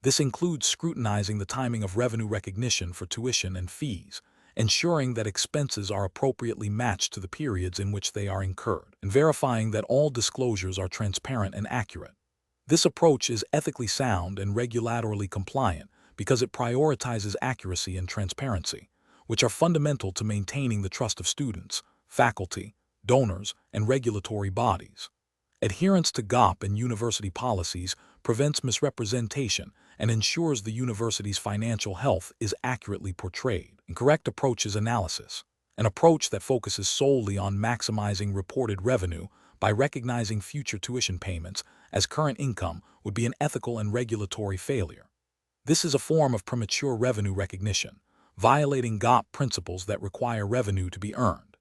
This includes scrutinizing the timing of revenue recognition for tuition and fees, ensuring that expenses are appropriately matched to the periods in which they are incurred, and verifying that all disclosures are transparent and accurate. This approach is ethically sound and regulatorily compliant because it prioritizes accuracy and transparency, which are fundamental to maintaining the trust of students, faculty, donors, and regulatory bodies. Adherence to GAAP and university policies prevents misrepresentation and ensures the university's financial health is accurately portrayed. Correct approach is analysis, an approach that focuses solely on maximizing reported revenue by recognizing future tuition payments as current income would be an ethical and regulatory failure. This is a form of premature revenue recognition, violating GAAP principles that require revenue to be earned.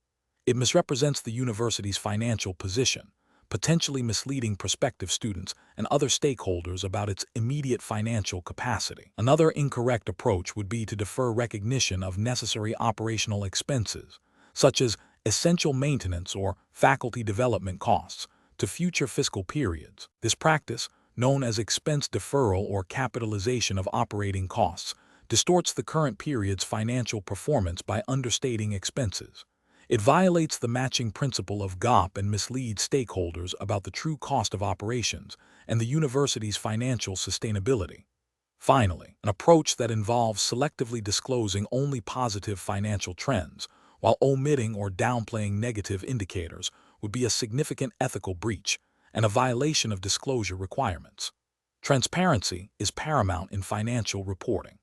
It misrepresents the university's financial position, potentially misleading prospective students and other stakeholders about its immediate financial capacity. Another incorrect approach would be to defer recognition of necessary operational expenses, such as essential maintenance or faculty development costs, to future fiscal periods. This practice, known as expense deferral or capitalization of operating costs, distorts the current period's financial performance by understating expenses. It violates the matching principle of GAAP and misleads stakeholders about the true cost of operations and the university's financial sustainability. Finally, an approach that involves selectively disclosing only positive financial trends while omitting or downplaying negative indicators would be a significant ethical breach and a violation of disclosure requirements. Transparency is paramount in financial reporting.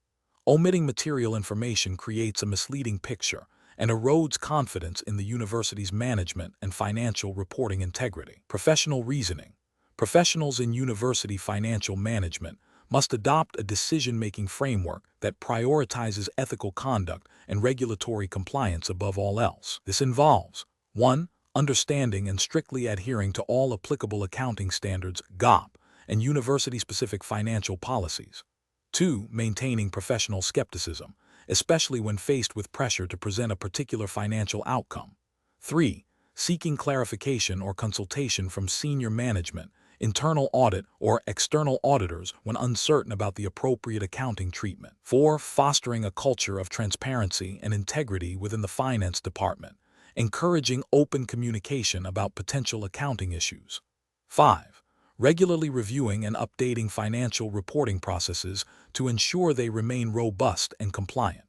Omitting material information creates a misleading picture and erodes confidence in the university's management and financial reporting integrity. Professional reasoning. Professionals in university financial management must adopt a decision-making framework that prioritizes ethical conduct and regulatory compliance above all else. This involves 1. Understanding and strictly adhering to all applicable accounting standards, GAAP, and university-specific financial policies. 2. Maintaining professional skepticism, especially when faced with pressure to present a particular financial outcome. 3. Seeking clarification or consultation from senior management, internal audit, or external auditors when uncertain about the appropriate accounting treatment. 4. Fostering a culture of transparency and integrity within the finance department, encouraging open communication about potential accounting issues. 5. Regularly reviewing and updating financial reporting processes to ensure they remain robust and compliant.